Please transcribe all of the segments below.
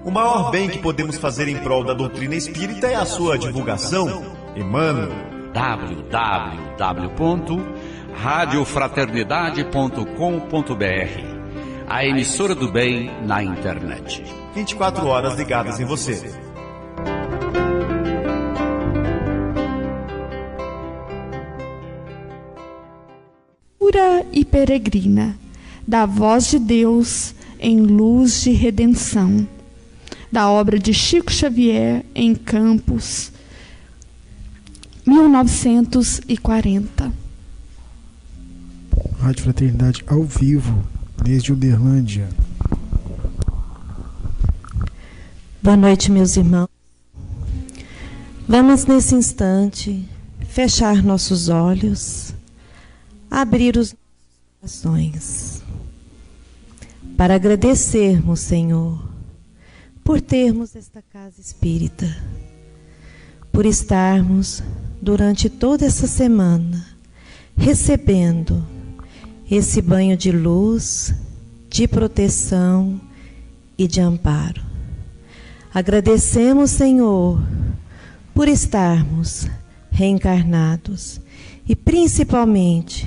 O maior bem que podemos fazer em prol da doutrina espírita é a sua divulgação. Emmanuel. www.radiofraternidade.com.br, a emissora do bem na internet. 24 horas ligadas em você. Pura e peregrina, da voz de Deus em luz de redenção, da obra de Chico Xavier em Campos, 1940. Rádio Fraternidade ao vivo, desde Uberlândia. Boa noite, meus irmãos. Vamos nesse instante fechar nossos olhos, abrir os nossos corações, para agradecermos, Senhor, por termos esta casa espírita, por estarmos durante toda essa semana recebendo esse banho de luz, de proteção e de amparo. Agradecemos, Senhor, por estarmos reencarnados e principalmente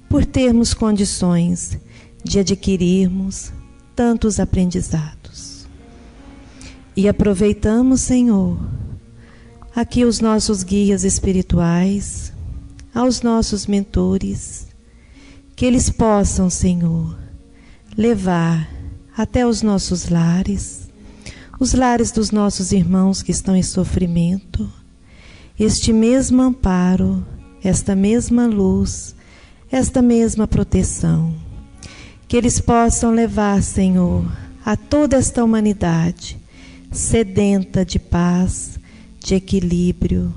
por termos condições de adquirirmos tantos aprendizados. E aproveitamos, Senhor, aqui os nossos guias espirituais, aos nossos mentores, que eles possam, Senhor, levar até os nossos lares, os lares dos nossos irmãos que estão em sofrimento, este mesmo amparo, esta mesma luz, esta mesma proteção. Que eles possam levar, Senhor, a toda esta humanidade sedenta de paz, de equilíbrio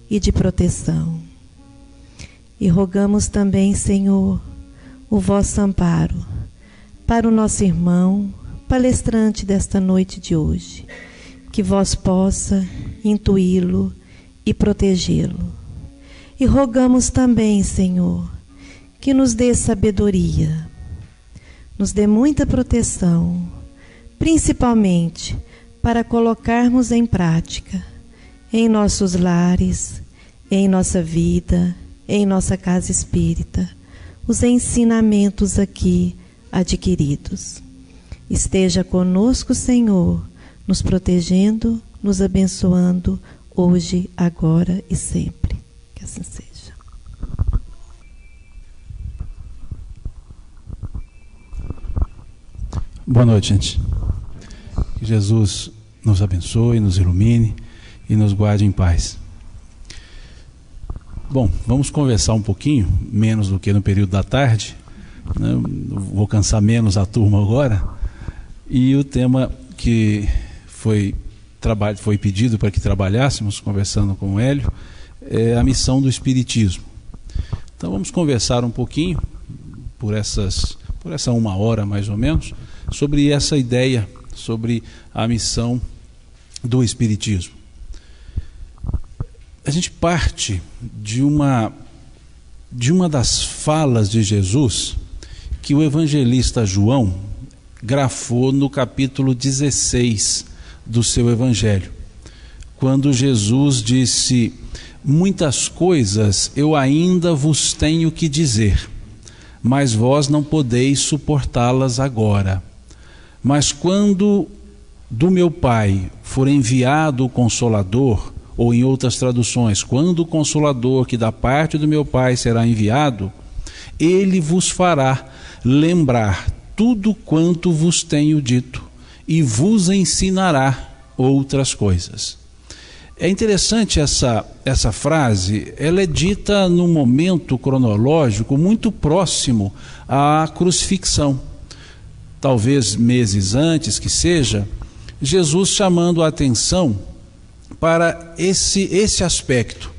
e de proteção. E rogamos também, Senhor, o vosso amparo para o nosso irmão palestrante desta noite de hoje, que vós possa intuí-lo e protegê-lo. E rogamos também, Senhor, que nos dê sabedoria, nos dê muita proteção, principalmente para colocarmos em prática, em nossos lares, em nossa vida, em nossa casa espírita, os ensinamentos aqui adquiridos. Esteja conosco, Senhor, nos protegendo, nos abençoando, hoje, agora e sempre. Que assim seja. Boa noite, gente. Que Jesus nos abençoe, nos ilumine e nos guarde em paz. Bom, vamos conversar um pouquinho, menos do que no período da tarde, né? Vou cansar menos a turma agora. E o tema que foi pedido para que trabalhássemos, conversando com o Hélio, é a missão do Espiritismo. Então vamos conversar um pouquinho, por essa 1 hora mais ou menos, sobre essa ideia, sobre a missão do Espiritismo. A gente parte de uma das falas de Jesus que o evangelista João grafou no capítulo 16 do seu evangelho, quando Jesus disse: muitas coisas eu ainda vos tenho que dizer, mas vós não podeis suportá-las agora. Mas quando do meu Pai for enviado o Consolador, ou em outras traduções, quando o Consolador que da parte do meu Pai será enviado, ele vos fará lembrar tudo quanto vos tenho dito e vos ensinará outras coisas. É interessante essa frase. Ela é dita num momento cronológico muito próximo à crucifixão. Talvez meses antes que seja, Jesus chamando a atenção para esse aspecto,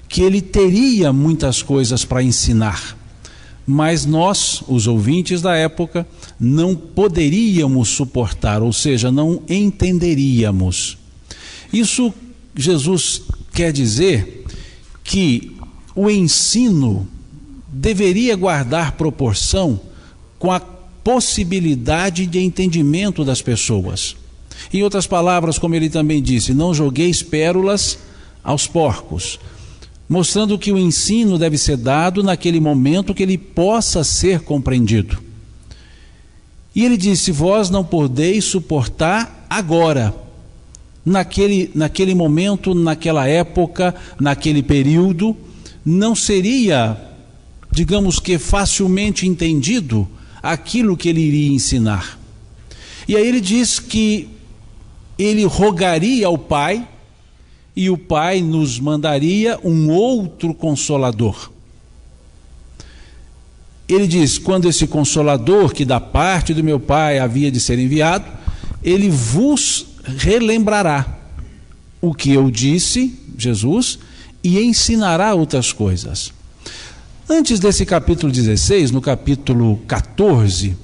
que ele teria muitas coisas para ensinar, mas nós, os ouvintes da época, não poderíamos suportar, ou seja, não entenderíamos. Isso Jesus quer dizer que o ensino deveria guardar proporção com a possibilidade de entendimento das pessoas. Em outras palavras, como ele também disse, não jogueis pérolas aos porcos, mostrando que o ensino deve ser dado naquele momento que ele possa ser compreendido. E ele disse: vós não podeis suportar agora, naquele momento, naquela época, naquele período, não seria, digamos que facilmente entendido aquilo que ele iria ensinar. E aí ele diz que ele rogaria ao Pai, e o Pai nos mandaria um outro Consolador. Ele diz: quando esse Consolador, que da parte do meu Pai havia de ser enviado, ele vos relembrará o que eu disse, Jesus, e ensinará outras coisas. Antes desse capítulo 16, no capítulo 14,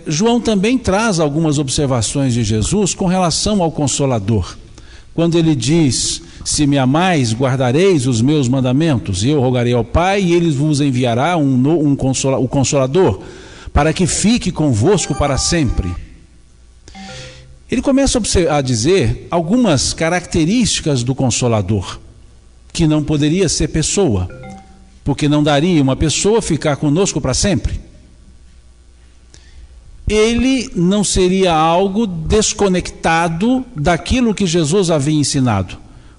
João também traz algumas observações de Jesus com relação ao Consolador. Quando ele diz: se me amais, guardareis os meus mandamentos, e eu rogarei ao Pai, e ele vos enviará o Consolador, para que fique convosco para sempre. Ele começa a dizer algumas características do Consolador, que não poderia ser pessoa, porque não daria uma pessoa ficar conosco para sempre. Ele não seria algo desconectado daquilo que Jesus havia ensinado,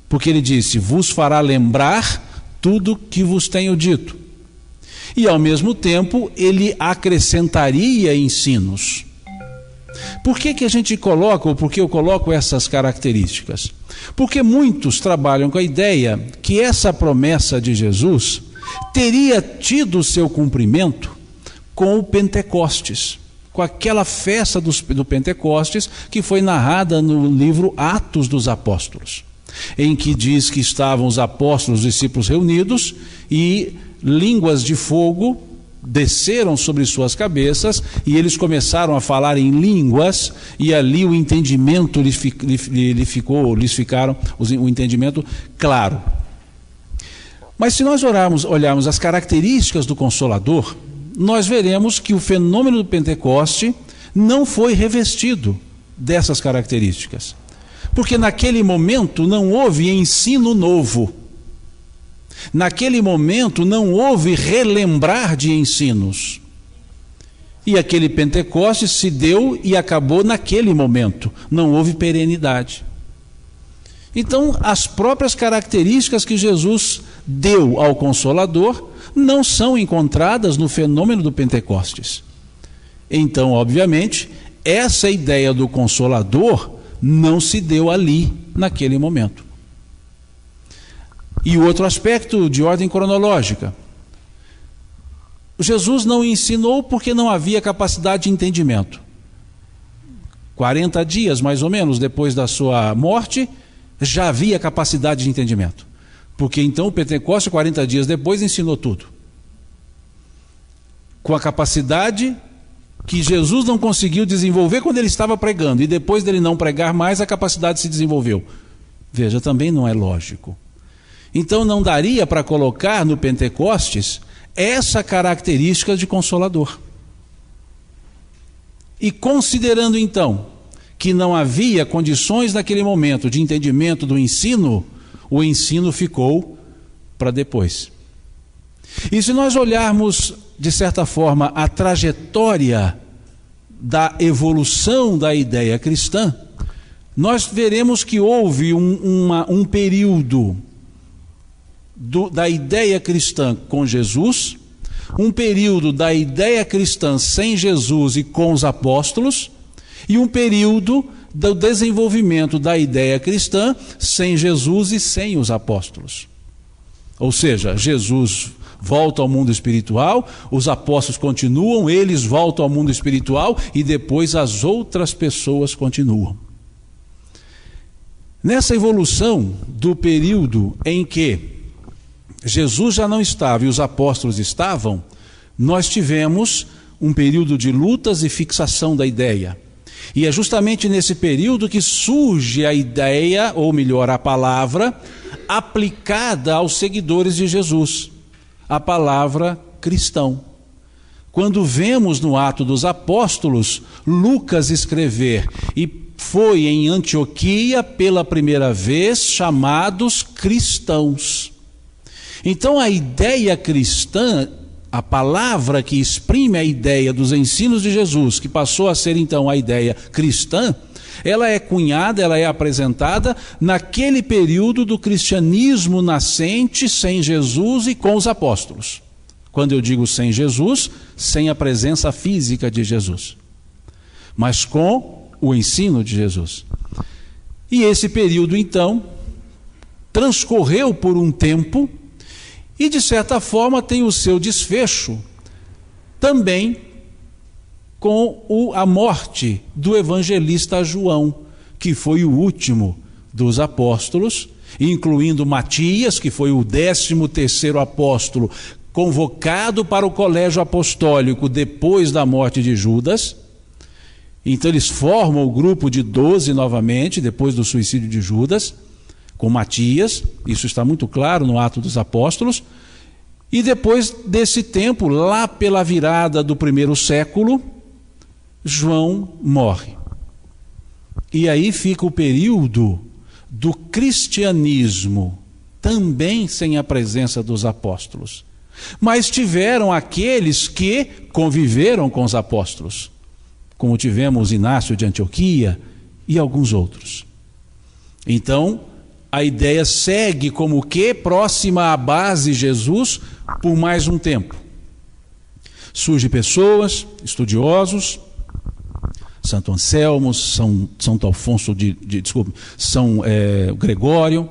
porque ele disse: vos fará lembrar tudo que vos tenho dito. E ao mesmo tempo ele acrescentaria ensinos. Por que a gente coloca, ou por que eu coloco essas características? Porque muitos trabalham com a ideia que essa promessa de Jesus teria tido seu cumprimento com o Pentecostes, com aquela festa do Pentecostes que foi narrada no livro Atos dos Apóstolos, em que diz que estavam os apóstolos, os discípulos reunidos, e línguas de fogo desceram sobre suas cabeças, e eles começaram a falar em línguas, e ali o entendimento o entendimento claro. Mas se nós olharmos as características do Consolador, nós veremos que o fenômeno do Pentecoste não foi revestido dessas características, porque naquele momento não houve ensino novo, naquele momento não houve relembrar de ensinos, e aquele Pentecoste se deu e acabou naquele momento, não houve perenidade. Então, as próprias características que Jesus deu ao Consolador não são encontradas no fenômeno do Pentecostes. Então, obviamente, essa ideia do Consolador não se deu ali, naquele momento. E o outro aspecto de ordem cronológica: Jesus não ensinou porque não havia capacidade de entendimento. 40 dias, mais ou menos, depois da sua morte, já havia capacidade de entendimento. Porque então o Pentecoste, 40 dias depois, ensinou tudo. Com a capacidade que Jesus não conseguiu desenvolver quando ele estava pregando, e depois dele não pregar mais, a capacidade se desenvolveu. Veja, também não é lógico. Então não daria para colocar no Pentecostes essa característica de Consolador. E considerando então que não havia condições naquele momento de entendimento do ensino, o ensino ficou para depois. E se nós olharmos, de certa forma, a trajetória da evolução da ideia cristã, nós veremos que houve um período da ideia cristã com Jesus, um período da ideia cristã sem Jesus e com os apóstolos, e um período do desenvolvimento da ideia cristã sem Jesus e sem os apóstolos. Ou seja, Jesus volta ao mundo espiritual, os apóstolos continuam, eles voltam ao mundo espiritual, e depois as outras pessoas continuam. Nessa evolução do período em que Jesus já não estava e os apóstolos estavam, nós tivemos um período de lutas e fixação da ideia. E é justamente nesse período que surge a ideia, ou melhor, a palavra, aplicada aos seguidores de Jesus, a palavra cristão. quando vemos no Atos dos Apóstolos Lucas escrever: e foi em Antioquia pela primeira vez chamados cristãos. Então a ideia cristã, a palavra que exprime a ideia dos ensinos de Jesus, que passou a ser então a ideia cristã, ela é cunhada, ela é apresentada naquele período do cristianismo nascente, sem Jesus e com os apóstolos. Quando eu digo sem Jesus, sem a presença física de Jesus, mas com o ensino de Jesus. E esse período então transcorreu por um tempo e de certa forma tem o seu desfecho também com a morte do evangelista João, que foi o último dos apóstolos, incluindo Matias, que foi o 13º apóstolo convocado para o colégio apostólico depois da morte de Judas. Então eles formam o grupo de 12 novamente, depois do suicídio de Judas, com Matias, isso está muito claro no Atos dos Apóstolos. E depois desse tempo, lá pela virada do 1º século, João morre. E aí fica o período do cristianismo, também sem a presença dos apóstolos. Mas tiveram aqueles que conviveram com os apóstolos, como tivemos Inácio de Antioquia e alguns outros. Então, a ideia segue como que próxima à base Jesus por mais um tempo. Surgem pessoas, estudiosos, Santo Anselmo, São Alfonso São Gregório,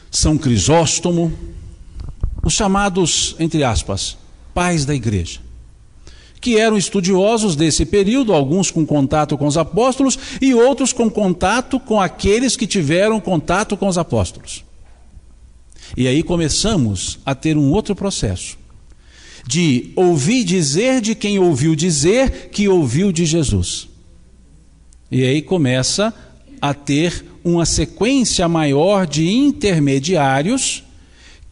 São Crisóstomo, os chamados, entre aspas, pais da igreja, que eram estudiosos desse período, alguns com contato com os apóstolos e outros com contato com aqueles que tiveram contato com os apóstolos. E aí começamos a ter um outro processo, de ouvir dizer de quem ouviu dizer que ouviu de Jesus. E aí começa a ter uma sequência maior de intermediários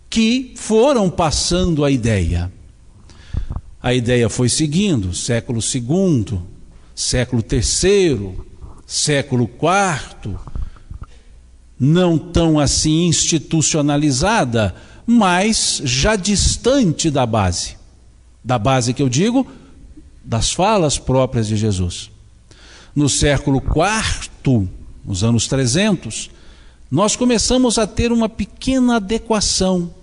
que foram passando a ideia. A ideia foi seguindo, século II, século III, século IV, não tão assim institucionalizada, mas já distante da base. Da base que eu digo, das falas próprias de Jesus. No século IV, nos anos 300, nós começamos a ter uma pequena adequação,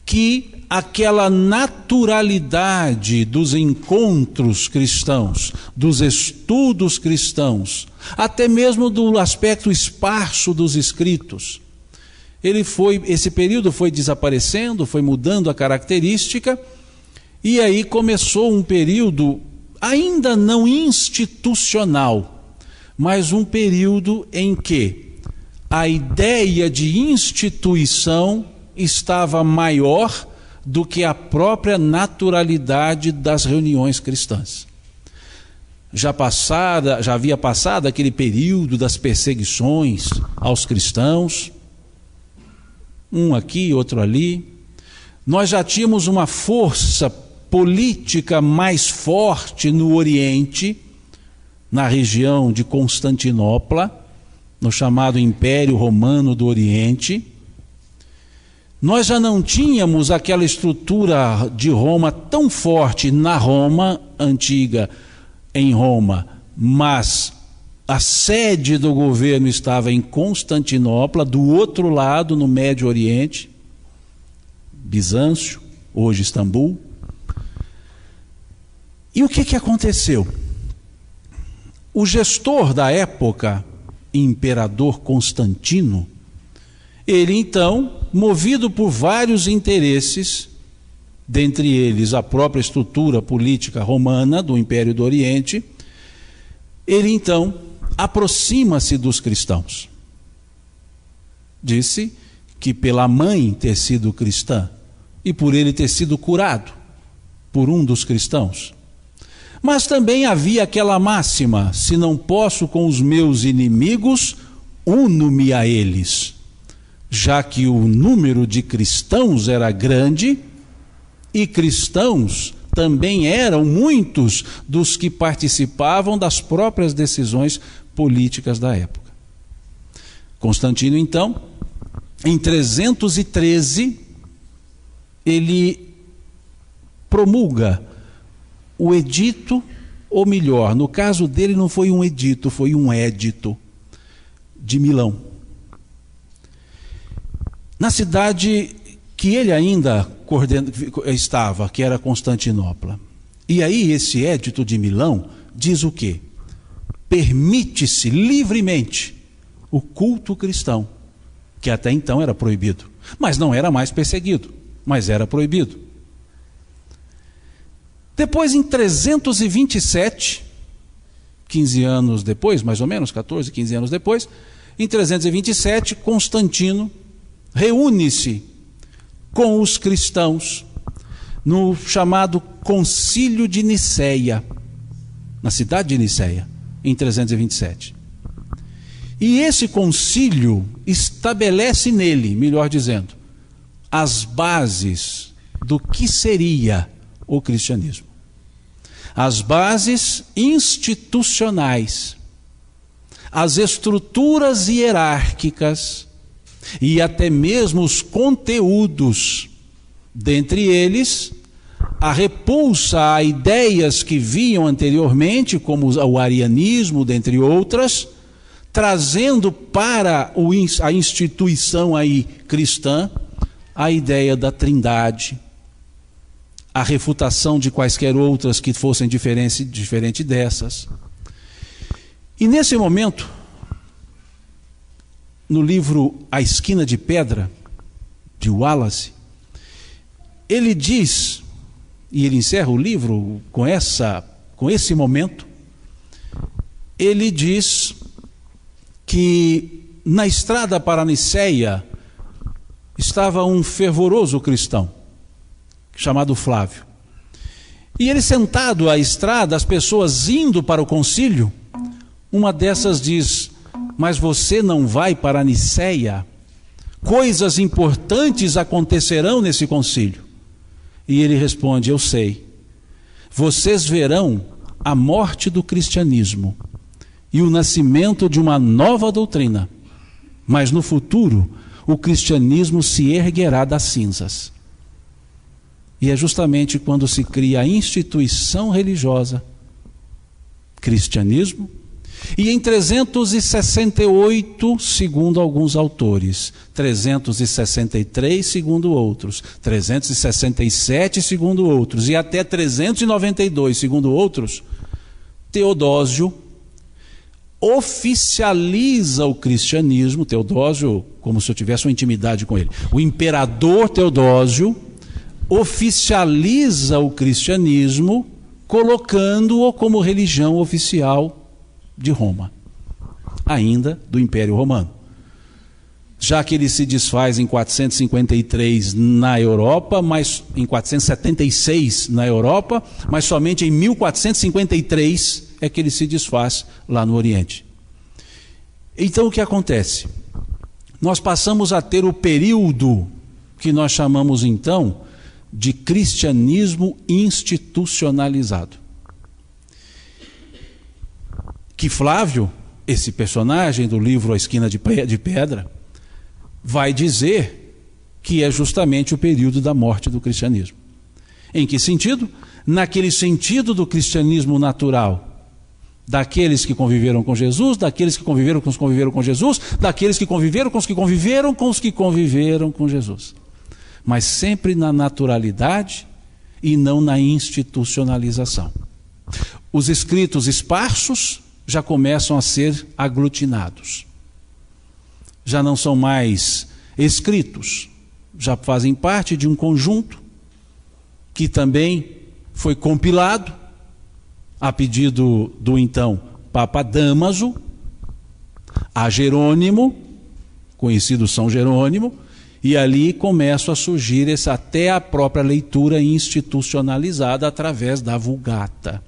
que aquela naturalidade dos encontros cristãos, dos estudos cristãos, até mesmo do aspecto esparso dos escritos, esse período foi desaparecendo, foi mudando a característica, e aí começou um período ainda não institucional, mas um período em que a ideia de instituição estava maior do que a própria naturalidade das reuniões cristãs. Já havia passado aquele período das perseguições aos cristãos, um aqui, outro ali. Nós já tínhamos uma força política mais forte no Oriente, na região de Constantinopla, no chamado Império Romano do Oriente. Nós já não tínhamos aquela estrutura de Roma tão forte na Roma antiga, em Roma, mas a sede do governo estava em Constantinopla, do outro lado, no Médio Oriente, Bizâncio, hoje Istambul. E o que aconteceu? O gestor da época, imperador Constantino, ele então, movido por vários interesses, dentre eles a própria estrutura política romana do Império do Oriente, ele então aproxima-se dos cristãos. Disse que pela mãe ter sido cristã e por ele ter sido curado por um dos cristãos. Mas também havia aquela máxima: se não posso com os meus inimigos, uno-me a eles. Já que o número de cristãos era grande, e cristãos também eram muitos dos que participavam das próprias decisões políticas da época. Constantino, então, em 313, ele promulga o edito, ou melhor, no caso dele não foi um edito, foi um édito de Milão. Na cidade que ele ainda estava, que era Constantinopla. E aí esse édito de Milão diz o quê? Permite-se livremente o culto cristão, que até então era proibido, mas não era mais perseguido, mas era proibido. Depois, em 327, 15 anos depois, mais ou menos, 14, 15 anos depois, em 327, Constantino reúne-se com os cristãos no chamado Concílio de Niceia, na cidade de Niceia, em 327. E esse concílio estabelece nele, melhor dizendo, as bases do que seria o cristianismo. As bases institucionais, as estruturas hierárquicas e até mesmo os conteúdos, dentre eles, a repulsa a ideias que vinham anteriormente, como o arianismo, dentre outras, trazendo para a instituição aí cristã a ideia da trindade, a refutação de quaisquer outras que fossem diferente dessas. E nesse momento, no livro A Esquina de Pedra, de Wallace, ele diz, e ele encerra o livro com esse momento, ele diz que na estrada para Niceia estava um fervoroso cristão, chamado Flávio. E ele sentado à estrada, as pessoas indo para o concílio, uma dessas diz: mas você não vai para Niceia? Coisas importantes acontecerão nesse concílio. E ele responde: eu sei. Vocês verão a morte do cristianismo e o nascimento de uma nova doutrina, mas no futuro o cristianismo se erguerá das cinzas. E é justamente quando se cria a instituição religiosa, cristianismo, e em 368, segundo alguns autores, 363, segundo outros, 367, segundo outros, e até 392, segundo outros, Teodósio oficializa o cristianismo. Teodósio, como se eu tivesse uma intimidade com ele. O imperador Teodósio oficializa o cristianismo, colocando-o como religião oficial de Roma, ainda do Império Romano. Já que ele se desfaz em 453 na Europa, mas em 476 na Europa, mas somente em 1453 é que ele se desfaz lá no Oriente. Então o que acontece? Nós passamos a ter o período que nós chamamos então de cristianismo institucionalizado. Que Flávio, esse personagem do livro A Esquina de Pedra, vai dizer que é justamente o período da morte do cristianismo. Em que sentido? Naquele sentido do cristianismo natural, daqueles que conviveram com Jesus, daqueles que conviveram com os que conviveram com Jesus, daqueles que conviveram com os que conviveram com os que conviveram com Jesus. Mas sempre na naturalidade e não na institucionalização. Os escritos esparsos já começam a ser aglutinados. Já não são mais escritos, já fazem parte de um conjunto que também foi compilado a pedido do então Papa Dámaso, a Jerônimo, conhecido São Jerônimo, e ali começa a surgir até a própria leitura institucionalizada através da Vulgata.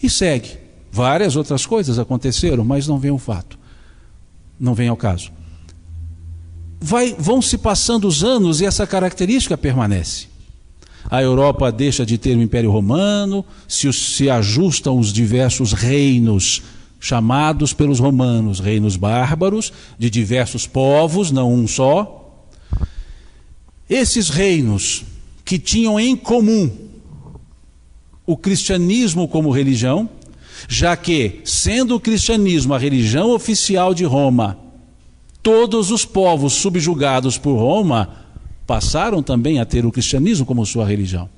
E segue. Várias outras coisas aconteceram, mas não vem ao fato. Não vem ao caso. Vão se passando os anos e essa característica permanece. a Europa deixa de ter o Império Romano, se ajustam os diversos reinos chamados pelos romanos, reinos bárbaros, de diversos povos, não um só. Esses reinos que tinham em comum o cristianismo como religião, já que, sendo o cristianismo a religião oficial de Roma, todos os povos subjugados por Roma passaram também a ter o cristianismo como sua religião.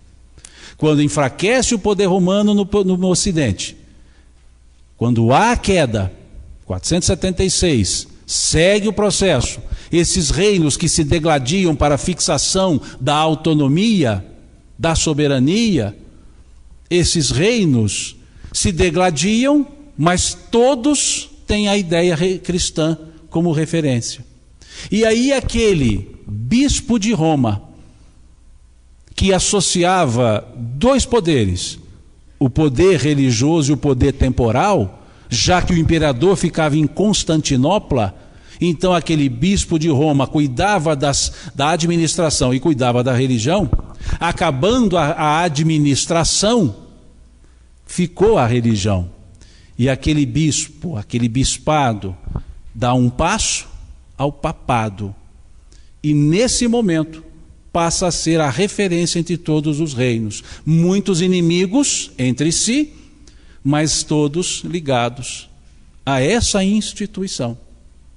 Quando enfraquece o poder romano no Ocidente, quando há a queda, 476, segue o processo, esses reinos que se degladiam para a fixação da autonomia, da soberania, esses reinos se degladiam, mas todos têm a ideia cristã como referência. E aí aquele bispo de Roma, que associava dois poderes, o poder religioso e o poder temporal, já que o imperador ficava em Constantinopla, então aquele bispo de Roma cuidava da administração e cuidava da religião. Acabando a administração, ficou a religião. E aquele bispo, aquele bispado, dá um passo ao papado. E nesse momento passa a ser a referência entre todos os reinos. Muitos inimigos entre si, mas todos ligados a essa instituição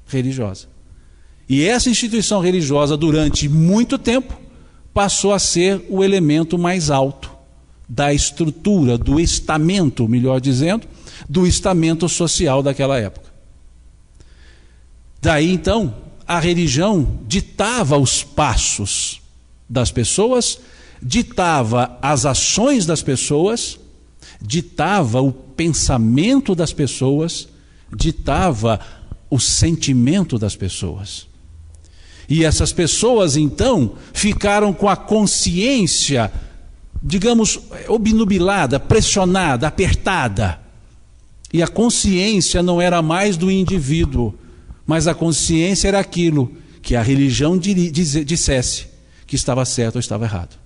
religiosa. E essa instituição religiosa, durante muito tempo, passou a ser o elemento mais alto da estrutura, do estamento, melhor dizendo, do estamento social daquela época. Daí então, a religião ditava os passos das pessoas, ditava as ações das pessoas, ditava o pensamento das pessoas, ditava o sentimento das pessoas. E essas pessoas então ficaram com a consciência, digamos, obnubilada, pressionada, apertada. E a consciência não era mais do indivíduo, mas a consciência era aquilo que a religião dissesse que estava certo ou estava errado.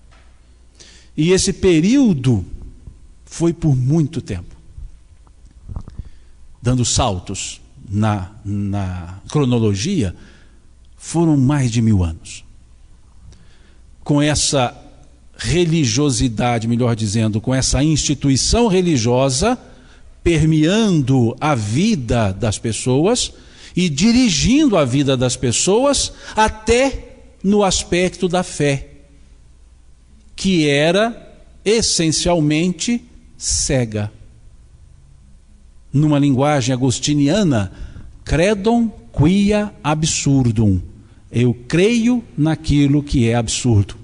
E esse período foi por muito tempo, dando saltos na cronologia, foram mais de 1000 anos. Com essa religiosidade, melhor dizendo, com essa instituição religiosa permeando a vida das pessoas e dirigindo a vida das pessoas até no aspecto da fé, que era essencialmente cega. Numa linguagem agostiniana, credum quia absurdum. Eu creio naquilo que é absurdo.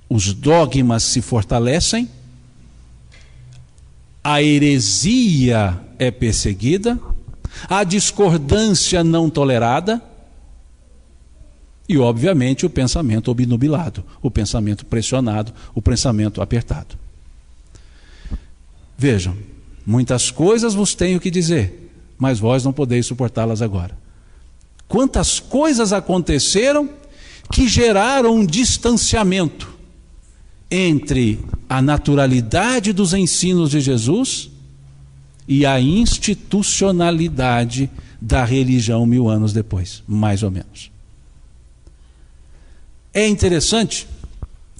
Os dogmas se fortalecem, a heresia é perseguida, a discordância não tolerada e, obviamente, o pensamento obnubilado, o pensamento pressionado, o pensamento apertado. Vejam, muitas coisas vos tenho que dizer, mas vós não podeis suportá-las agora. Quantas coisas aconteceram que geraram um distanciamento entre a naturalidade dos ensinos de Jesus e a institucionalidade da religião 1000 anos depois, mais ou menos. É interessante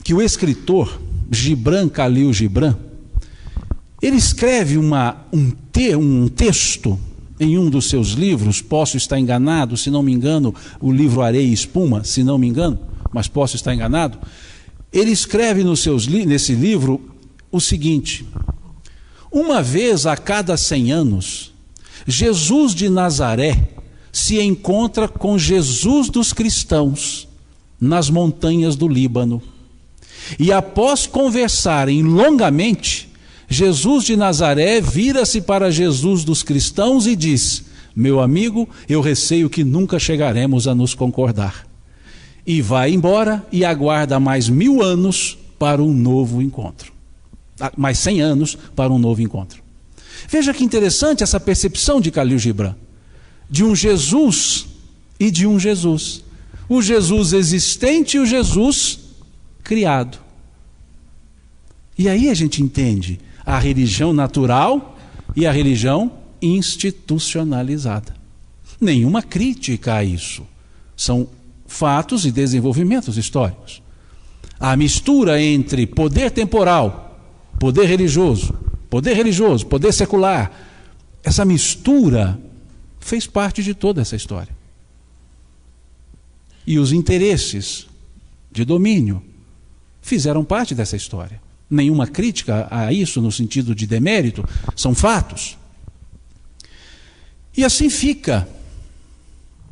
que o escritor Gibran Khalil Gibran, ele escreve um texto em um dos seus livros, posso estar enganado, se não me engano, o livro Areia e Espuma, se não me engano, mas posso estar enganado. Ele escreve nesse livro o seguinte: uma vez a cada 100 anos, Jesus de Nazaré se encontra com Jesus dos cristãos nas montanhas do Líbano. E após conversarem longamente, Jesus de Nazaré vira-se para Jesus dos cristãos e diz: meu amigo, eu receio que nunca chegaremos a nos concordar. E vai embora e aguarda mais 1000 anos para um novo encontro. Mais 100 anos para um novo encontro. Veja que interessante essa percepção de Khalil Gibran, de um Jesus e de um Jesus. O Jesus existente e o Jesus criado. E aí a gente entende a religião natural e a religião institucionalizada. Nenhuma crítica a isso. São fatos e desenvolvimentos históricos. A mistura entre poder temporal, poder religioso, poder secular, essa mistura fez parte de toda essa história. E os interesses de domínio fizeram parte dessa história. Nenhuma crítica a isso no sentido de demérito, são fatos. E assim fica,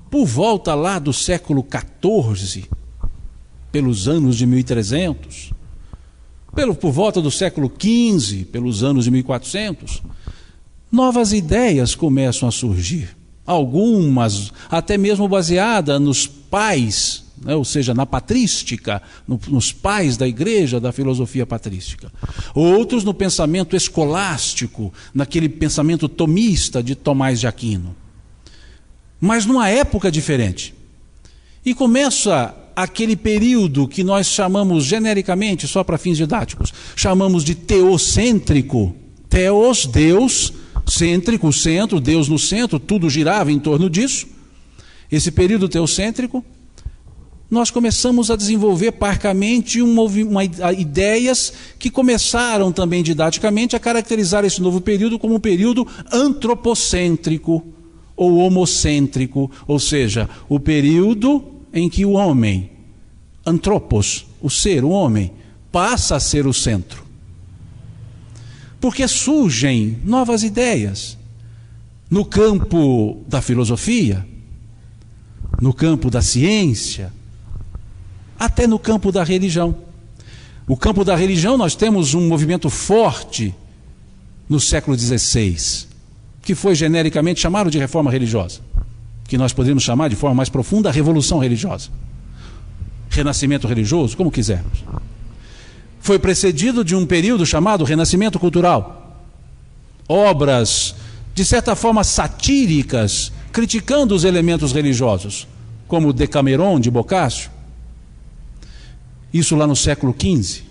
por volta lá do século XIV, pelos anos de 1300, por volta do século XV, pelos anos de 1400, novas ideias começam a surgir. Algumas até mesmo baseadas nos pais, né, ou seja, na patrística, nos pais da igreja, da filosofia patrística. Outros no pensamento escolástico, naquele pensamento tomista de Tomás de Aquino. Mas numa época diferente. E começa aquele período que nós chamamos genericamente, só para fins didáticos, chamamos de teocêntrico. Teos, Deus, cêntrico, centro, Deus no centro, tudo girava em torno disso. Esse período teocêntrico, nós começamos a desenvolver parcamente ideias que começaram também didaticamente a caracterizar esse novo período como um período antropocêntrico ou homocêntrico, ou seja, o período em que o homem, antropos, o ser, o homem, passa a ser o centro. Porque surgem novas ideias no campo da filosofia, no campo da ciência, até no campo da religião. No campo da religião nós temos um movimento forte no século XVI, que foi genericamente chamado de reforma religiosa, que nós poderíamos chamar de forma mais profunda revolução religiosa, renascimento religioso, como quisermos. Foi precedido de um período chamado renascimento cultural. Obras, de certa forma, satíricas, criticando os elementos religiosos, como o Decameron de Boccaccio. Isso lá no século XV.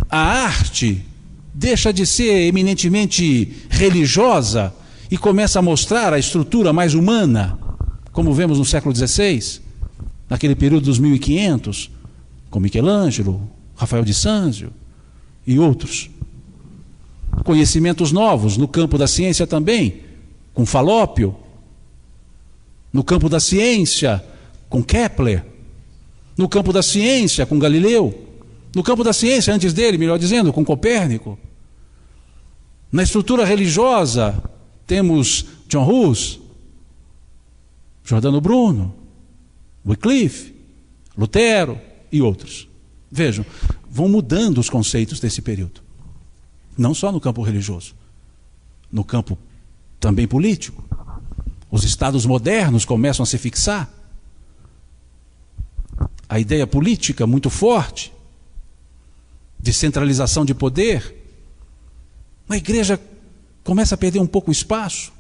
A arte deixa de ser eminentemente religiosa e começa a mostrar a estrutura mais humana, como vemos no século XVI, naquele período dos 1500, com Michelangelo, Rafael de Sanzio e outros. Conhecimentos novos no campo da ciência também, com Falópio. No campo da ciência, com Kepler. No campo da ciência, com Galileu. No campo da ciência, antes dele, melhor dizendo, com Copérnico. Na estrutura religiosa, temos John Hus, Giordano Bruno, Wycliffe, Lutero e outros. Vejam, vão mudando os conceitos desse período. Não só no campo religioso, no campo também político. Os estados modernos começam a se fixar. A ideia política muito forte, de centralização de poder. A igreja começa a perder um pouco o espaço.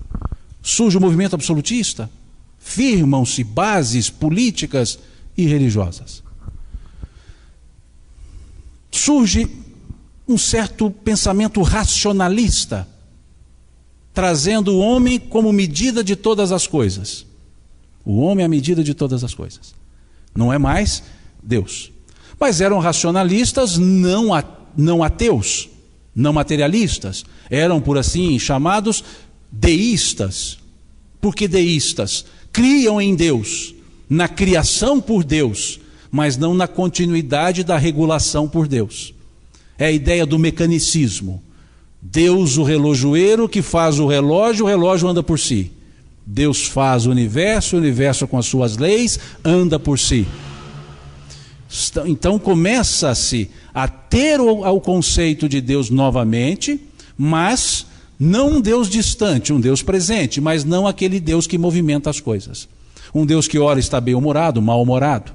Surge o movimento absolutista. Firmam-se bases políticas e religiosas. Surge um certo pensamento racionalista, trazendo o homem como medida de todas as coisas. O homem é a medida de todas as coisas. Não é mais Deus. Mas eram racionalistas não ateus, não materialistas. Eram, por assim, chamados deístas. Por que deístas? Criam em Deus, na criação por Deus, mas não na continuidade da regulação por Deus. É a ideia do mecanicismo. Deus, o relojoeiro, que faz o relógio anda por si. Deus faz o universo com as suas leis anda por si. Então começa-se a ter o conceito de Deus novamente, mas não um Deus distante, um Deus presente, mas não aquele Deus que movimenta as coisas. Um Deus que ora está bem-humorado, mal-humorado.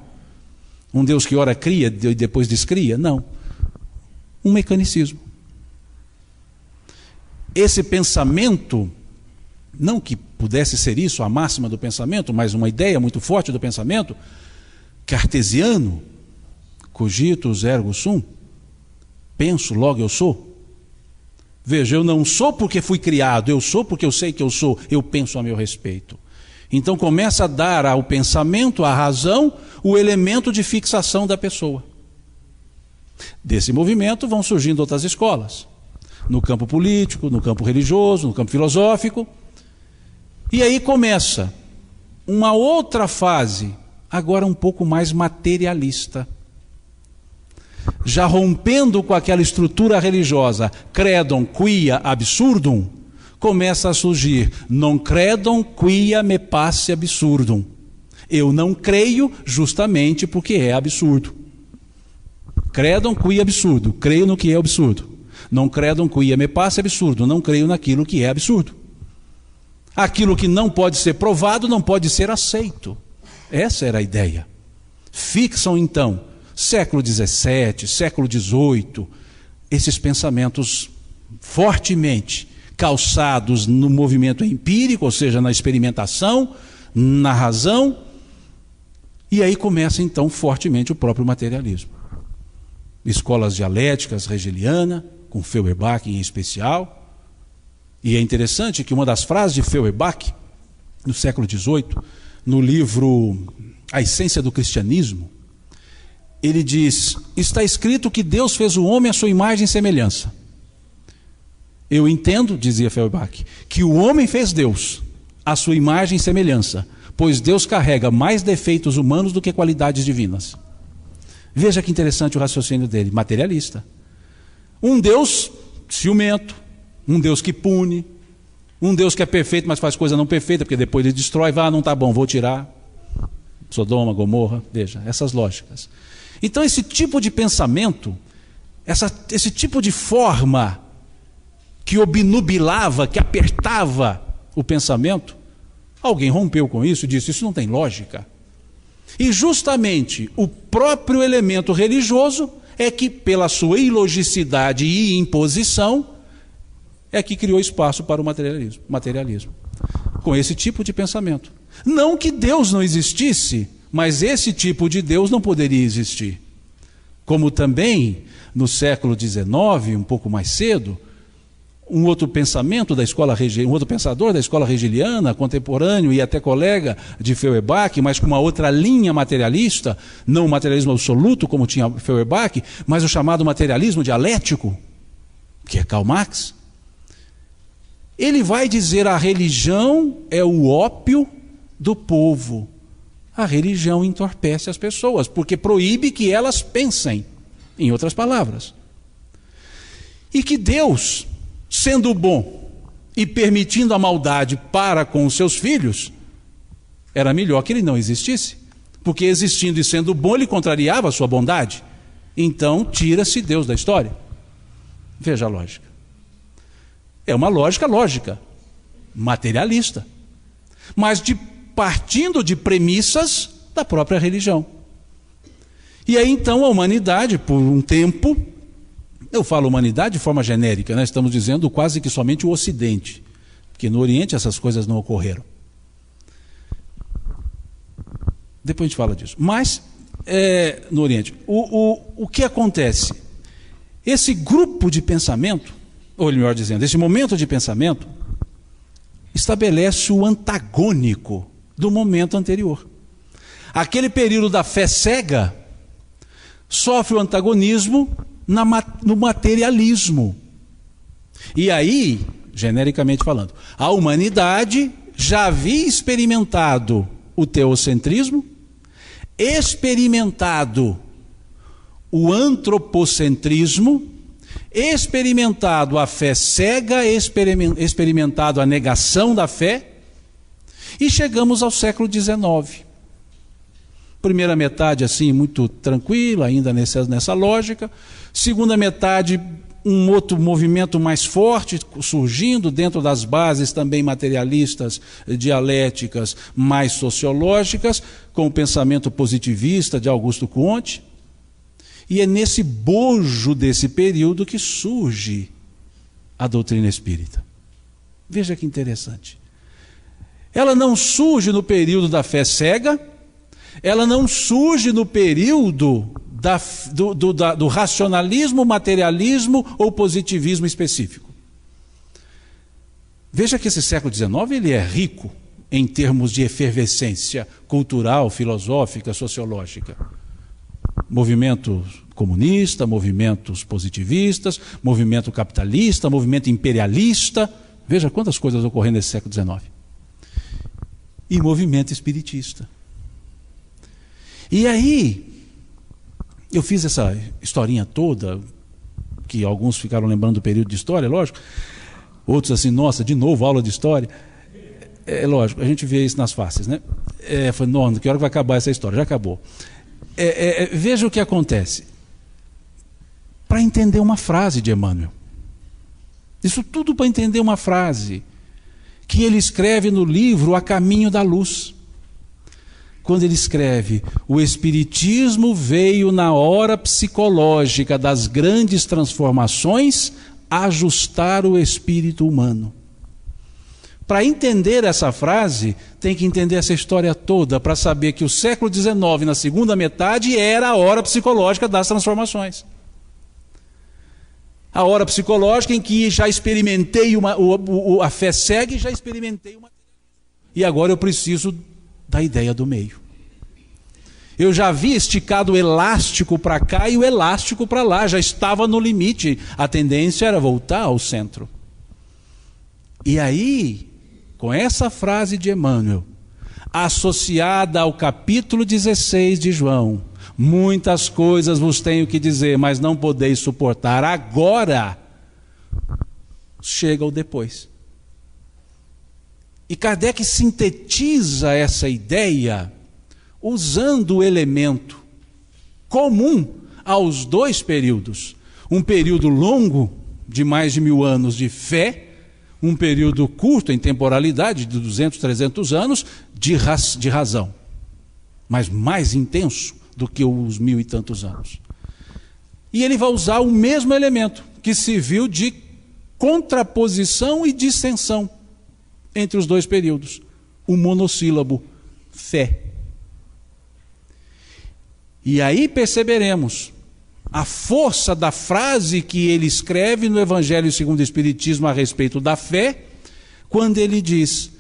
Um Deus que ora cria e depois descria, não. Um mecanicismo. Esse pensamento, não que pudesse ser isso a máxima do pensamento, mas uma ideia muito forte do pensamento, cartesiano, Cogitus ergo sum. Penso, logo eu sou. Veja, eu não sou porque fui criado, eu sou porque eu sei que eu sou, eu penso a meu respeito. Então começa a dar ao pensamento, à razão, o elemento de fixação da pessoa. Desse movimento vão surgindo outras escolas, no campo político, no campo religioso, no campo filosófico. E aí começa uma outra fase, agora um pouco mais materialista. Já rompendo com aquela estrutura religiosa, credum quia absurdum, começa a surgir, non credum quia me passe absurdum. Eu não creio justamente porque é absurdo. Credum quia absurdo, creio no que é absurdo. Non credum quia me passe absurdo, não creio naquilo que é absurdo. Aquilo que não pode ser provado não pode ser aceito. Essa era a ideia. Fixam então, século XVII, século XVIII, esses pensamentos fortemente calçados no movimento empírico, ou seja, na experimentação, na razão, e aí começa então fortemente o próprio materialismo. Escolas dialéticas, hegeliana, com Feuerbach em especial, e é interessante que uma das frases de Feuerbach, no século XVIII, no livro A Essência do Cristianismo, ele diz, está escrito que Deus fez o homem à sua imagem e semelhança. Eu entendo, dizia Feuerbach, que o homem fez Deus à sua imagem e semelhança, pois Deus carrega mais defeitos humanos do que qualidades divinas. Veja que interessante o raciocínio dele, materialista. Um Deus ciumento, um Deus que pune, um Deus que é perfeito, mas faz coisa não perfeita, porque depois ele destrói, não está bom, vou tirar. Sodoma, Gomorra, veja, essas lógicas. Então esse tipo de pensamento, esse tipo de forma que obnubilava, que apertava o pensamento, alguém rompeu com isso e disse, isso não tem lógica. E justamente o próprio elemento religioso é que, pela sua ilogicidade e imposição, é que criou espaço para o materialismo. Com esse tipo de pensamento. Não que Deus não existisse, mas esse tipo de Deus não poderia existir. Como também, no século XIX, um pouco mais cedo, um outro pensador da escola hegeliana, contemporâneo e até colega de Feuerbach, mas com uma outra linha materialista, não o materialismo absoluto como tinha Feuerbach, mas o chamado materialismo dialético, que é Karl Marx. Ele vai dizer a religião é o ópio do povo. A religião entorpece as pessoas, porque proíbe que elas pensem, em outras palavras. E que Deus, sendo bom e permitindo a maldade para com os seus filhos, era melhor que ele não existisse, porque existindo e sendo bom, ele contrariava a sua bondade. Então, tira-se Deus da história. Veja a lógica. É uma lógica, materialista, mas partindo de premissas da própria religião. E aí então a humanidade, por um tempo, eu falo humanidade de forma genérica, né? Estamos dizendo quase que somente o Ocidente, porque no Oriente essas coisas não ocorreram. Depois a gente fala disso. Mas, no Oriente, o que acontece? Esse grupo de pensamento, ou melhor dizendo, esse momento de pensamento, estabelece o antagônico do momento anterior. Aquele período da fé cega sofre o antagonismo no materialismo. E aí, genericamente falando, a humanidade já havia experimentado o teocentrismo, experimentado o antropocentrismo, experimentado a fé cega, experimentado a negação da fé, e chegamos ao século XIX. Primeira metade assim muito tranquila, ainda nessa lógica. Segunda metade, um outro movimento mais forte surgindo dentro das bases também materialistas, dialéticas, mais sociológicas, com o pensamento positivista de Augusto Comte. E é nesse bojo desse período que surge a doutrina espírita. Veja que interessante. Ela não surge no período da fé cega, ela não surge no período do racionalismo, materialismo ou positivismo específico. Veja que esse século XIX ele é rico em termos de efervescência cultural, filosófica, sociológica. Movimento comunista, movimentos positivistas, movimento capitalista, movimento imperialista. Veja quantas coisas ocorrendo nesse século XIX. E movimento espiritista. E aí, eu fiz essa historinha toda, que alguns ficaram lembrando do período de história, lógico. Outros assim, nossa, de novo aula de história. É lógico, a gente vê isso nas faces, né? Foi, não, que hora que vai acabar essa história? Já acabou. Veja o que acontece. Para entender uma frase de Emmanuel. Isso tudo para entender uma frase que ele escreve no livro A Caminho da Luz. Quando ele escreve: o Espiritismo veio na hora psicológica das grandes transformações ajustar o espírito humano. Para entender essa frase, tem que entender essa história toda, para saber que o século XIX, na segunda metade, era a hora psicológica das transformações. A hora psicológica em que já experimentei a fé cega e já experimentei o materialismo. E agora eu preciso da ideia do meio. Eu já havia esticado o elástico para cá e o elástico para lá, já estava no limite. A tendência era voltar ao centro. E aí, com essa frase de Emmanuel, associada ao capítulo 16 de João, muitas coisas vos tenho que dizer, mas não podeis suportar agora, chega o depois. E Kardec sintetiza essa ideia usando o elemento comum aos dois períodos. Um período longo, de mais de 1000 anos de fé, um período curto em temporalidade, de 200, 300 anos, de razão. Mas mais intenso do que os 1000 e tantos anos. E ele vai usar o mesmo elemento, que serviu de contraposição e dissensão entre os dois períodos. O monossílabo, fé. E aí perceberemos a força da frase que ele escreve no Evangelho segundo o Espiritismo a respeito da fé, quando ele diz: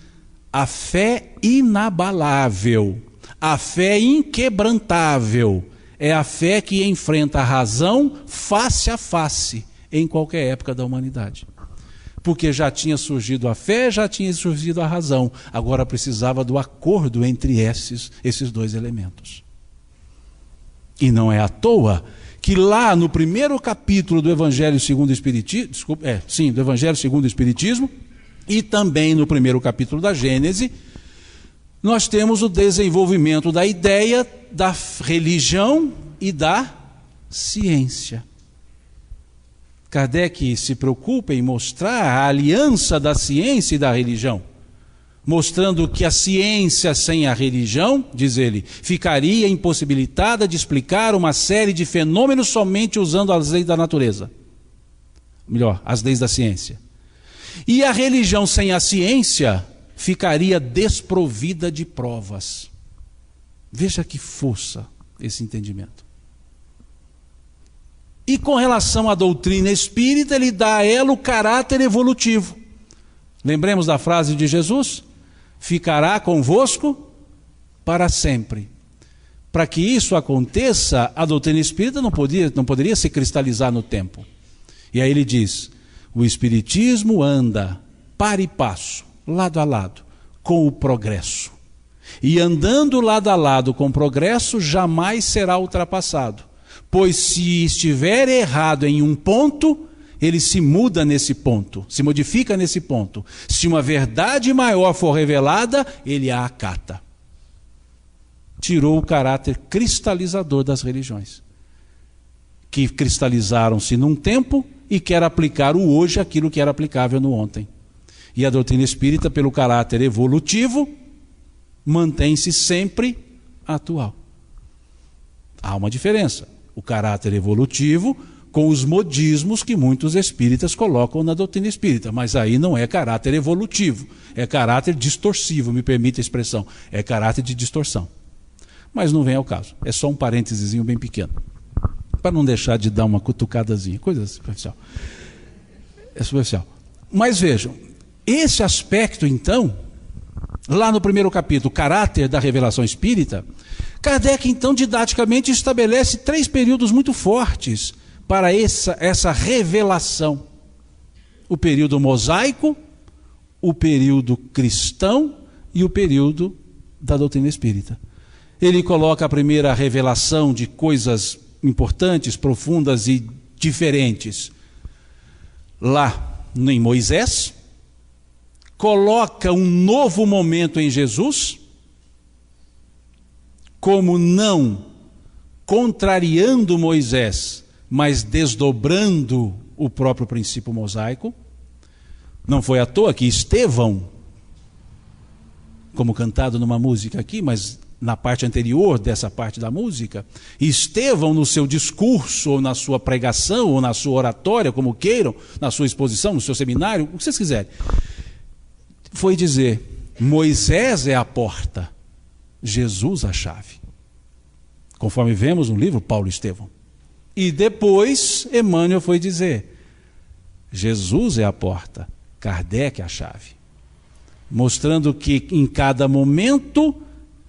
a fé inabalável, a fé inquebrantável, é a fé que enfrenta a razão face a face em qualquer época da humanidade. Porque já tinha surgido a fé, já tinha surgido a razão, agora precisava do acordo entre esses dois elementos. E não é à toa que lá no primeiro capítulo do Evangelho segundo o Espiritismo, do Evangelho segundo o Espiritismo, e também no primeiro capítulo da Gênese, nós temos o desenvolvimento da ideia da religião e da ciência. Kardec se preocupa em mostrar a aliança da ciência e da religião, mostrando que a ciência sem a religião, diz ele, ficaria impossibilitada de explicar uma série de fenômenos somente usando as leis da natureza. Melhor, as leis da ciência. E a religião sem a ciência ficaria desprovida de provas. Veja que força esse entendimento. E com relação à doutrina espírita, ele dá a ela o caráter evolutivo. Lembremos da frase de Jesus? Ficará convosco para sempre. Para que isso aconteça, a doutrina espírita não poderia se cristalizar no tempo. E aí ele diz: o Espiritismo anda par e passo, lado a lado, com o progresso. E andando lado a lado com o progresso, jamais será ultrapassado. Pois se estiver errado em um ponto, ele se muda nesse ponto, se modifica nesse ponto. Se uma verdade maior for revelada, ele a acata. Tirou o caráter cristalizador das religiões, que cristalizaram-se num tempo e quer aplicar o hoje aquilo que era aplicável no ontem. E a doutrina espírita, pelo caráter evolutivo, mantém-se sempre atual. Há uma diferença. O caráter evolutivo com os modismos que muitos espíritas colocam na doutrina espírita. Mas aí não é caráter evolutivo, é caráter distorsivo, me permite a expressão. É caráter de distorção. Mas não vem ao caso, é só um parênteses bem pequeno. para não deixar de dar uma cutucadazinha, coisa superficial. É superficial. Mas vejam, esse aspecto então, lá no primeiro capítulo, o caráter da revelação espírita, Kardec então didaticamente estabelece 3 períodos muito fortes para essa revelação. O período mosaico, o período cristão e o período da doutrina espírita. Ele coloca a primeira revelação de coisas importantes, profundas e diferentes lá em Moisés, coloca um novo momento em Jesus, como não contrariando Moisés, mas desdobrando o próprio princípio mosaico. Não foi à toa que Estevão, como cantado numa música aqui, mas na parte anterior dessa parte da música, Estevão no seu discurso, ou na sua pregação, ou na sua oratória, como queiram, na sua exposição, no seu seminário, o que vocês quiserem, foi dizer: Moisés é a porta, Jesus a chave. Conforme vemos no livro Paulo e Estevão. E depois Emmanuel foi dizer: Jesus é a porta, Kardec é a chave. Mostrando que em cada momento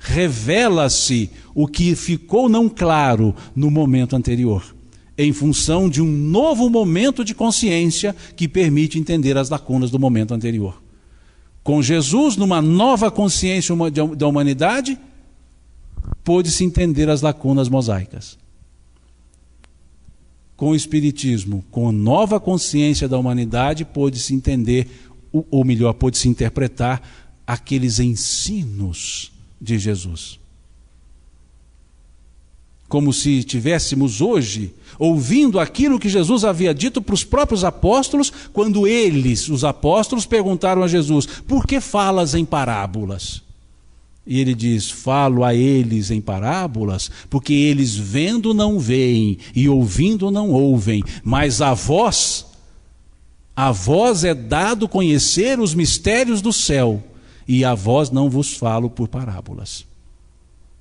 revela-se o que ficou não claro no momento anterior, em função de um novo momento de consciência que permite entender as lacunas do momento anterior. Com Jesus, numa nova consciência da humanidade, pôde-se entender as lacunas mosaicas. Com o Espiritismo, com a nova consciência da humanidade, pôde-se entender, ou melhor, pôde-se interpretar aqueles ensinos de Jesus. Como se estivéssemos hoje ouvindo aquilo que Jesus havia dito para os próprios apóstolos, quando eles, os apóstolos, perguntaram a Jesus: por que falas em parábolas? E ele diz: falo a eles em parábolas, porque eles vendo não veem e ouvindo não ouvem, mas a vós é dado conhecer os mistérios do céu, e a vós não vos falo por parábolas.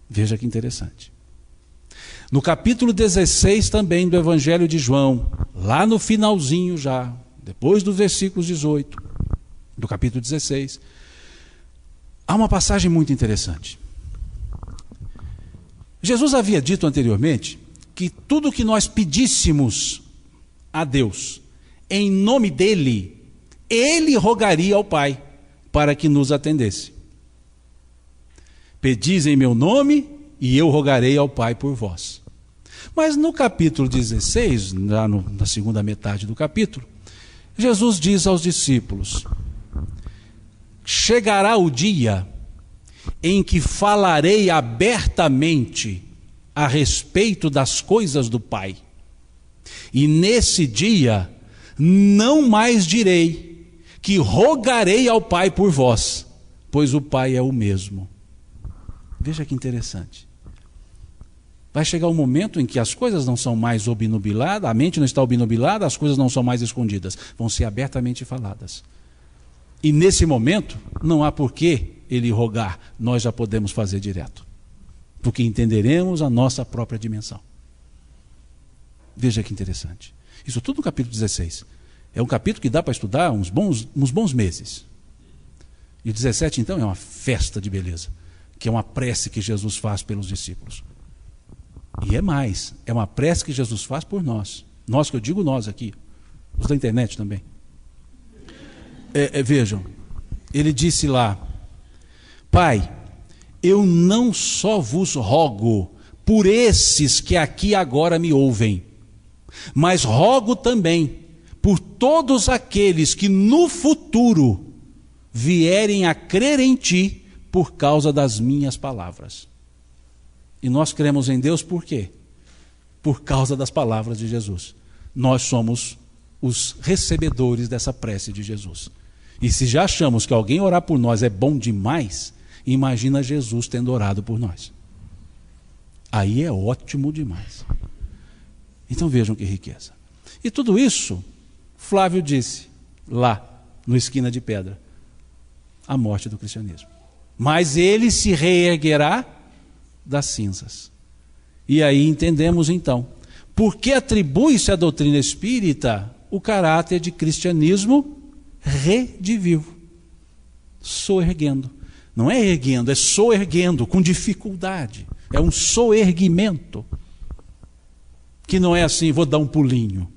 Veja que interessante. No capítulo 16 também do Evangelho de João, lá no finalzinho já, depois dos versículos 18, do capítulo 16, há uma passagem muito interessante. Jesus havia dito anteriormente que tudo que nós pedíssemos a Deus, em nome dele, ele rogaria ao Pai para que nos atendesse. Pedis em meu nome e eu rogarei ao Pai por vós. Mas no capítulo 16, na segunda metade do capítulo, Jesus diz aos discípulos: chegará o dia em que falarei abertamente a respeito das coisas do Pai. E nesse dia não mais direi que rogarei ao Pai por vós, pois o Pai é o mesmo. Veja que interessante. Vai chegar um momento em que as coisas não são mais obnubiladas, a mente não está obnubilada, as coisas não são mais escondidas, vão ser abertamente faladas. E nesse momento, não há por que ele rogar, nós já podemos fazer direto, porque entenderemos a nossa própria dimensão. Veja que interessante. Isso tudo no capítulo 16. É um capítulo que dá para estudar uns bons meses. E o 17, então, é uma festa de beleza, que é uma prece que Jesus faz pelos discípulos. E é mais, é uma prece que Jesus faz por nós. Nós, que eu digo nós aqui, os da internet também. Vejam, ele disse lá: Pai, eu não só vos rogo por esses que aqui agora me ouvem, mas rogo também por todos aqueles que no futuro vierem a crer em ti por causa das minhas palavras. E nós cremos em Deus por quê? Por causa das palavras de Jesus. Nós somos os recebedores dessa prece de Jesus. E se já achamos que alguém orar por nós é bom demais, imagina Jesus tendo orado por nós. Aí é ótimo demais. Então vejam que riqueza. E tudo isso, Flávio disse, lá, no Esquina de Pedra, a morte do cristianismo. Mas ele se reerguerá das cinzas. E aí entendemos então Porque atribui-se à doutrina espírita o caráter de cristianismo redivivo, soerguendo. Não é erguendo, é soerguendo, com dificuldade. É um soerguimento. Que não é assim, vou dar um pulinho.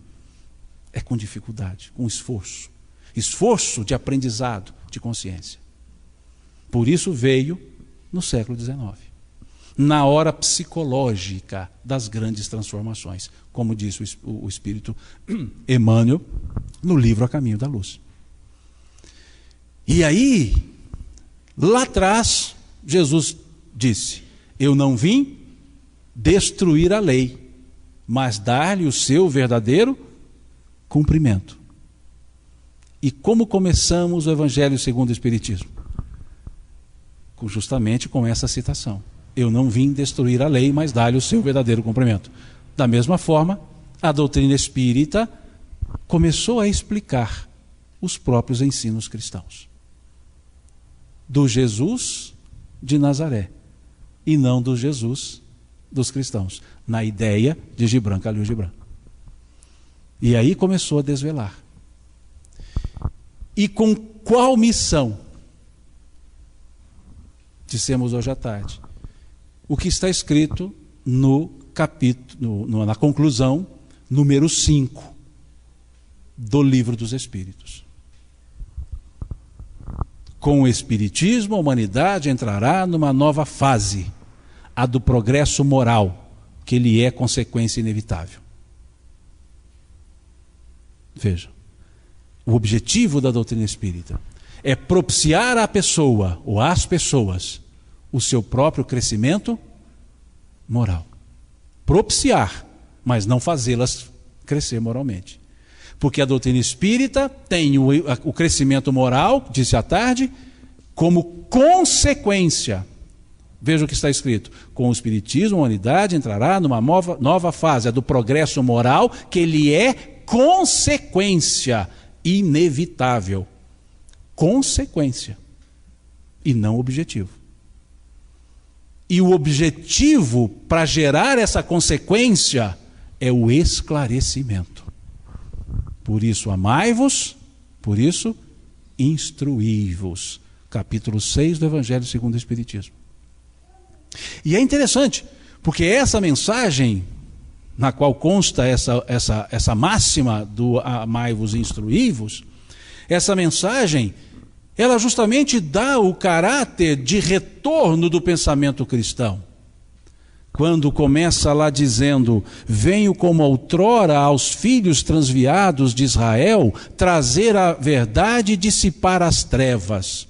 É com dificuldade, com esforço. Esforço de aprendizado, de consciência. Por isso veio no século XIX. Na hora psicológica das grandes transformações. Como disse o Espírito Emmanuel no livro A Caminho da Luz. E aí, lá atrás, Jesus disse: eu não vim destruir a lei, mas dar-lhe o seu verdadeiro cumprimento. E como começamos o Evangelho segundo o Espiritismo? Justamente com essa citação: eu não vim destruir a lei, mas dar-lhe o seu verdadeiro cumprimento. Da mesma forma, a doutrina espírita começou a explicar os próprios ensinos cristãos. Do Jesus de Nazaré, e não do Jesus dos cristãos, na ideia de Gibran Khalil Gibran. E aí começou a desvelar. E com qual missão? Dissemos hoje à tarde. O que está escrito no capítulo, na conclusão, número 5 do Livro dos Espíritos. Com o Espiritismo, a humanidade entrará numa nova fase, a do progresso moral, que lhe é consequência inevitável. Veja, o objetivo da doutrina espírita é propiciar à pessoa, ou às pessoas, o seu próprio crescimento moral. Propiciar, mas não fazê-las crescer moralmente. Porque a doutrina espírita tem o crescimento moral, disse à tarde, como consequência. Veja o que está escrito: com o Espiritismo, a humanidade entrará numa nova fase, a do progresso moral, que ele é consequência inevitável. Consequência, e não objetivo. E o objetivo para gerar essa consequência é o esclarecimento. Por isso amai-vos, por isso instruí-vos. Capítulo 6 do Evangelho segundo o Espiritismo. E é interessante, porque essa mensagem, na qual consta essa máxima do amai-vos e instruí-vos, essa mensagem, ela justamente dá o caráter de retorno do pensamento cristão. Quando começa lá dizendo: venho como outrora aos filhos transviados de Israel trazer a verdade e dissipar as trevas.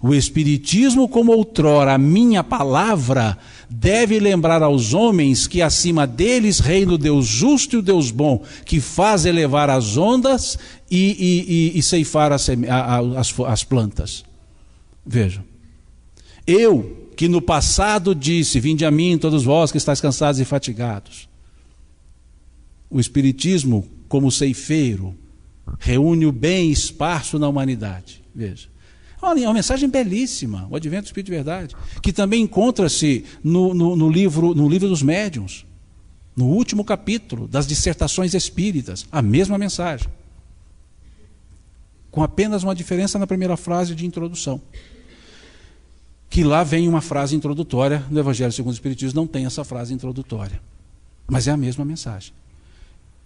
O Espiritismo, como outrora a minha palavra, deve lembrar aos homens que acima deles reina o Deus justo e o Deus bom, que faz elevar as ondas e ceifar as plantas. Vejam, eu que no passado disse: vinde a mim todos vós que estáis cansados e fatigados. O Espiritismo, como ceifeiro, reúne o bem esparso na humanidade. Veja, é uma mensagem belíssima, o Advento do Espírito de Verdade, que também encontra-se no livro dos Médiuns, no último capítulo das dissertações espíritas, a mesma mensagem, com apenas uma diferença na primeira frase de introdução. Que lá vem uma frase introdutória, no Evangelho segundo o Espiritismo não tem essa frase introdutória, mas é a mesma mensagem,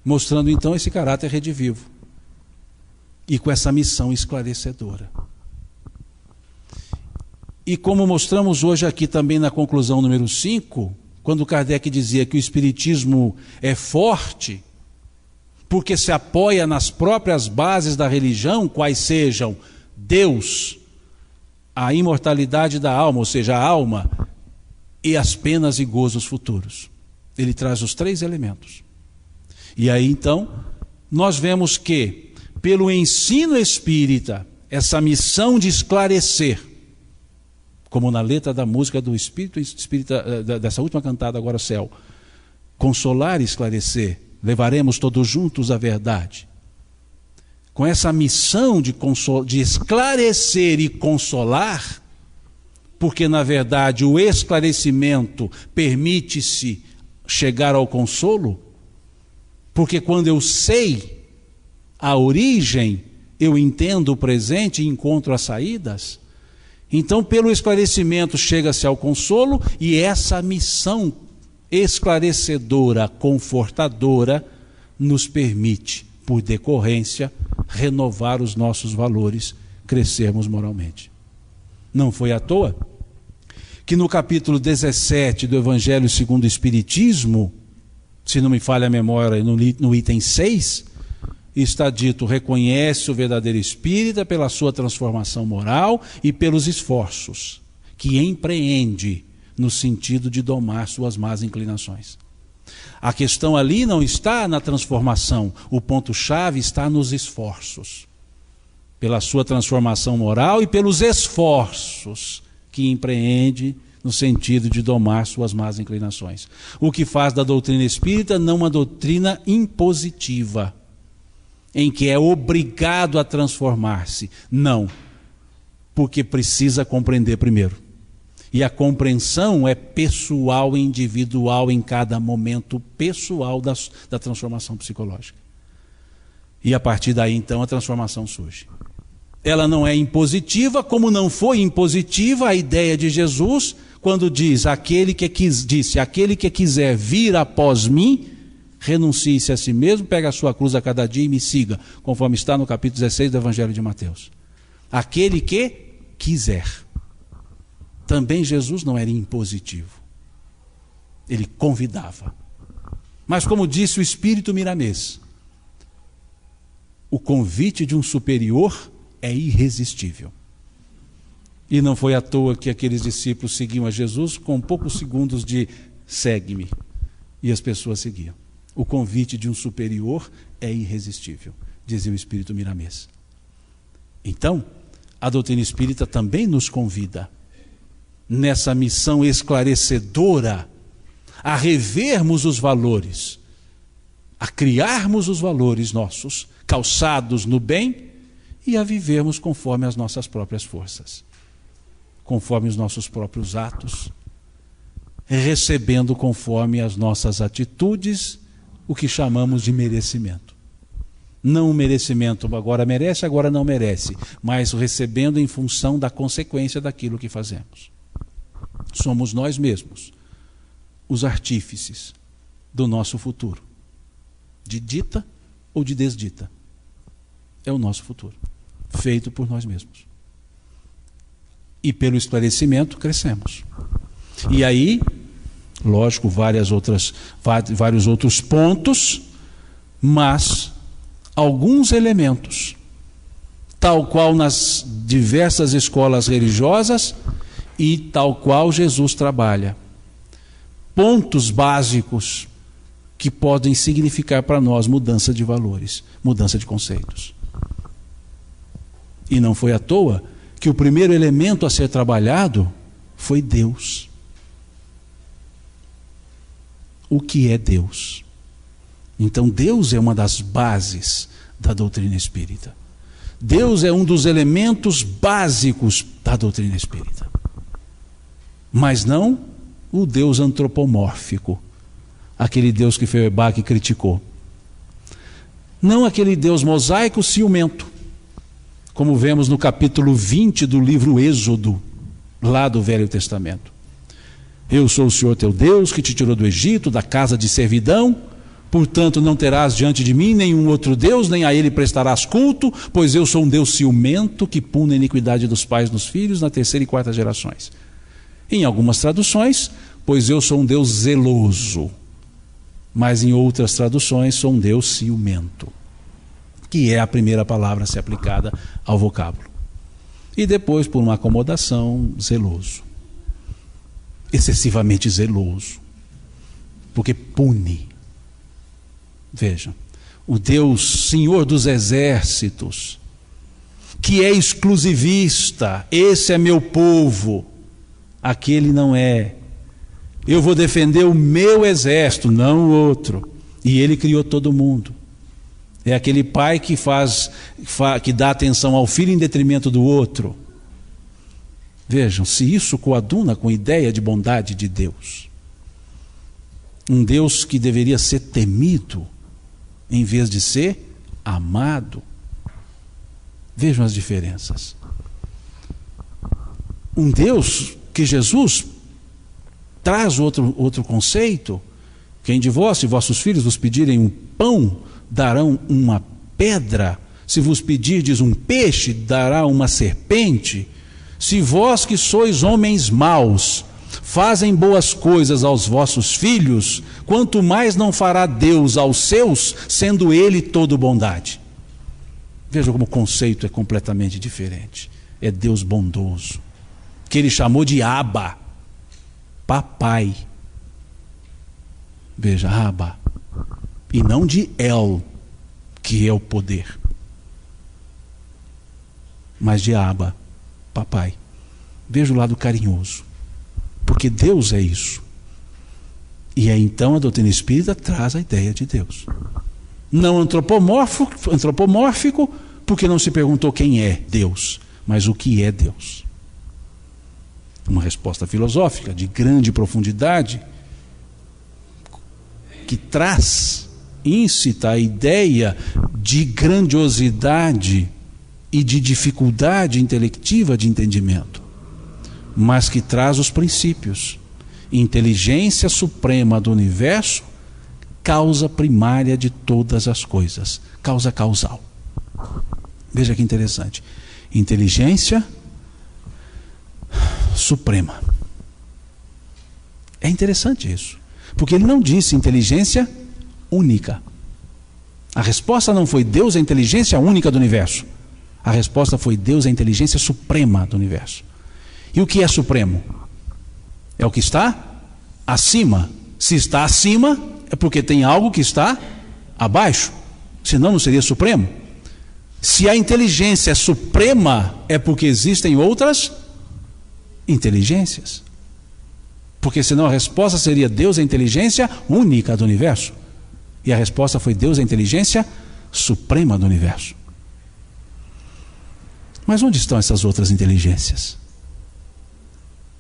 mostrando então esse caráter redivivo e com essa missão esclarecedora. E como mostramos hoje aqui também na conclusão número 5, quando Kardec dizia que o Espiritismo é forte porque se apoia nas próprias bases da religião, quais sejam Deus, a imortalidade da alma, ou seja, a alma, e as penas e gozos futuros. Ele traz os 3 elementos. E aí então, nós vemos que, pelo ensino espírita, essa missão de esclarecer, como na letra da música do Espírito Espírita, dessa última cantada agora, Céu, consolar e esclarecer, levaremos todos juntos a verdade. Com essa missão de esclarecer e consolar, porque na verdade o esclarecimento permite-se chegar ao consolo, Porque quando eu sei a origem, eu entendo o presente e encontro as saídas. Então, pelo esclarecimento, chega-se ao consolo, e essa missão esclarecedora, confortadora, nos permite, por decorrência, renovar os nossos valores, crescermos moralmente. Não foi à toa que no capítulo 17 do Evangelho segundo o Espiritismo, se não me falha a memória, no item 6, está dito: reconhece o verdadeiro espírita pela sua transformação moral e pelos esforços que empreende no sentido de domar suas más inclinações. A questão ali não está na transformação, o ponto-chave está nos esforços. Pela sua transformação moral e pelos esforços que empreende no sentido de domar suas más inclinações. O que faz da doutrina espírita não uma doutrina impositiva, em que é obrigado a transformar-se. Não, porque precisa compreender primeiro. E a compreensão é pessoal e individual em cada momento pessoal da transformação psicológica. E a partir daí, então, a transformação surge. Ela não é impositiva, como não foi impositiva a ideia de Jesus, quando diz: aquele que quiser vir após mim, renuncie-se a si mesmo, pegue a sua cruz a cada dia e me siga, conforme está no capítulo 16 do Evangelho de Mateus. Aquele que quiser. Também Jesus não era impositivo. Ele convidava. Mas, como disse o Espírito Miramês, o convite de um superior é irresistível. E não foi à toa que aqueles discípulos seguiam a Jesus com poucos segundos de segue-me. E as pessoas seguiam. O convite de um superior é irresistível, dizia o Espírito Miramês. Então, a doutrina espírita também nos convida, nessa missão esclarecedora, a revermos os valores, a criarmos os valores nossos, calçados no bem, e a vivermos conforme as nossas próprias forças, conforme os nossos próprios atos, recebendo conforme as nossas atitudes o que chamamos de merecimento. Não o merecimento, agora merece, agora não merece, mas recebendo em função da consequência daquilo que fazemos. Somos nós mesmos os artífices do nosso futuro, de dita ou de desdita. É o nosso futuro, feito por nós mesmos. E pelo esclarecimento crescemos. E aí, lógico, vários outros pontos, mas alguns elementos, tal qual nas diversas escolas religiosas e tal qual Jesus trabalha. Pontos básicos que podem significar para nós mudança de valores, mudança de conceitos. E não foi à toa que o primeiro elemento a ser trabalhado foi Deus. O que é Deus? Então, Deus é uma das bases da doutrina espírita. Deus é um dos elementos básicos da doutrina espírita. Mas não o Deus antropomórfico, aquele Deus que Feuerbach criticou. Não aquele Deus mosaico ciumento, como vemos no capítulo 20 do livro Êxodo, lá do Velho Testamento. Eu sou o Senhor teu Deus, que te tirou do Egito, da casa de servidão, portanto não terás diante de mim nenhum outro Deus, nem a ele prestarás culto, pois eu sou um Deus ciumento, que pune a iniquidade dos pais nos filhos, na terceira e quarta gerações. Em algumas traduções, pois eu sou um Deus zeloso, mas em outras traduções, sou um Deus ciumento, que é a primeira palavra a ser aplicada ao vocábulo. E depois, por uma acomodação, zeloso. Excessivamente zeloso, porque pune. Veja, o Deus Senhor dos exércitos, que é exclusivista, esse é meu povo, aquele não é. Eu vou defender o meu exército, não o outro. E ele criou todo mundo. É aquele pai que que dá atenção ao filho em detrimento do outro. Vejam, se isso coaduna com a ideia de bondade de Deus. Um Deus que deveria ser temido, em vez de ser amado. Vejam as diferenças. Um Deus que Jesus traz outro conceito. Quem de vós, se vossos filhos vos pedirem um pão, darão uma pedra. Se vos pedirdes um peixe, dará uma serpente. Se vós que sois homens maus, fazem boas coisas aos vossos filhos, quanto mais não fará Deus aos seus, sendo Ele todo bondade. Veja como o conceito é completamente diferente. É Deus bondoso, que Ele chamou de Abba, papai. Veja, Abba, e não de El, que é o poder, mas de Abba, papai. Veja o lado carinhoso, porque Deus é isso. E aí então a doutrina espírita traz a ideia de Deus. Não antropomórfico, porque não se perguntou quem é Deus, mas o que é Deus. Uma resposta filosófica de grande profundidade, que traz, incita a ideia de grandiosidade e de dificuldade intelectiva de entendimento, mas que traz os princípios. Inteligência suprema do universo, causa primária de todas as coisas, causa causal. Veja que interessante. Inteligência suprema. É interessante isso, porque ele não disse inteligência única. A resposta não foi Deus é a inteligência única do universo. A resposta foi Deus é a inteligência suprema do universo. E o que é supremo? É o que está acima. Se está acima, é porque tem algo que está abaixo. Senão não seria supremo. Se a inteligência é suprema, é porque existem outras inteligências. Porque senão a resposta seria Deus é a inteligência única do universo. E a resposta foi Deus é a inteligência suprema do universo. Mas onde estão essas outras inteligências?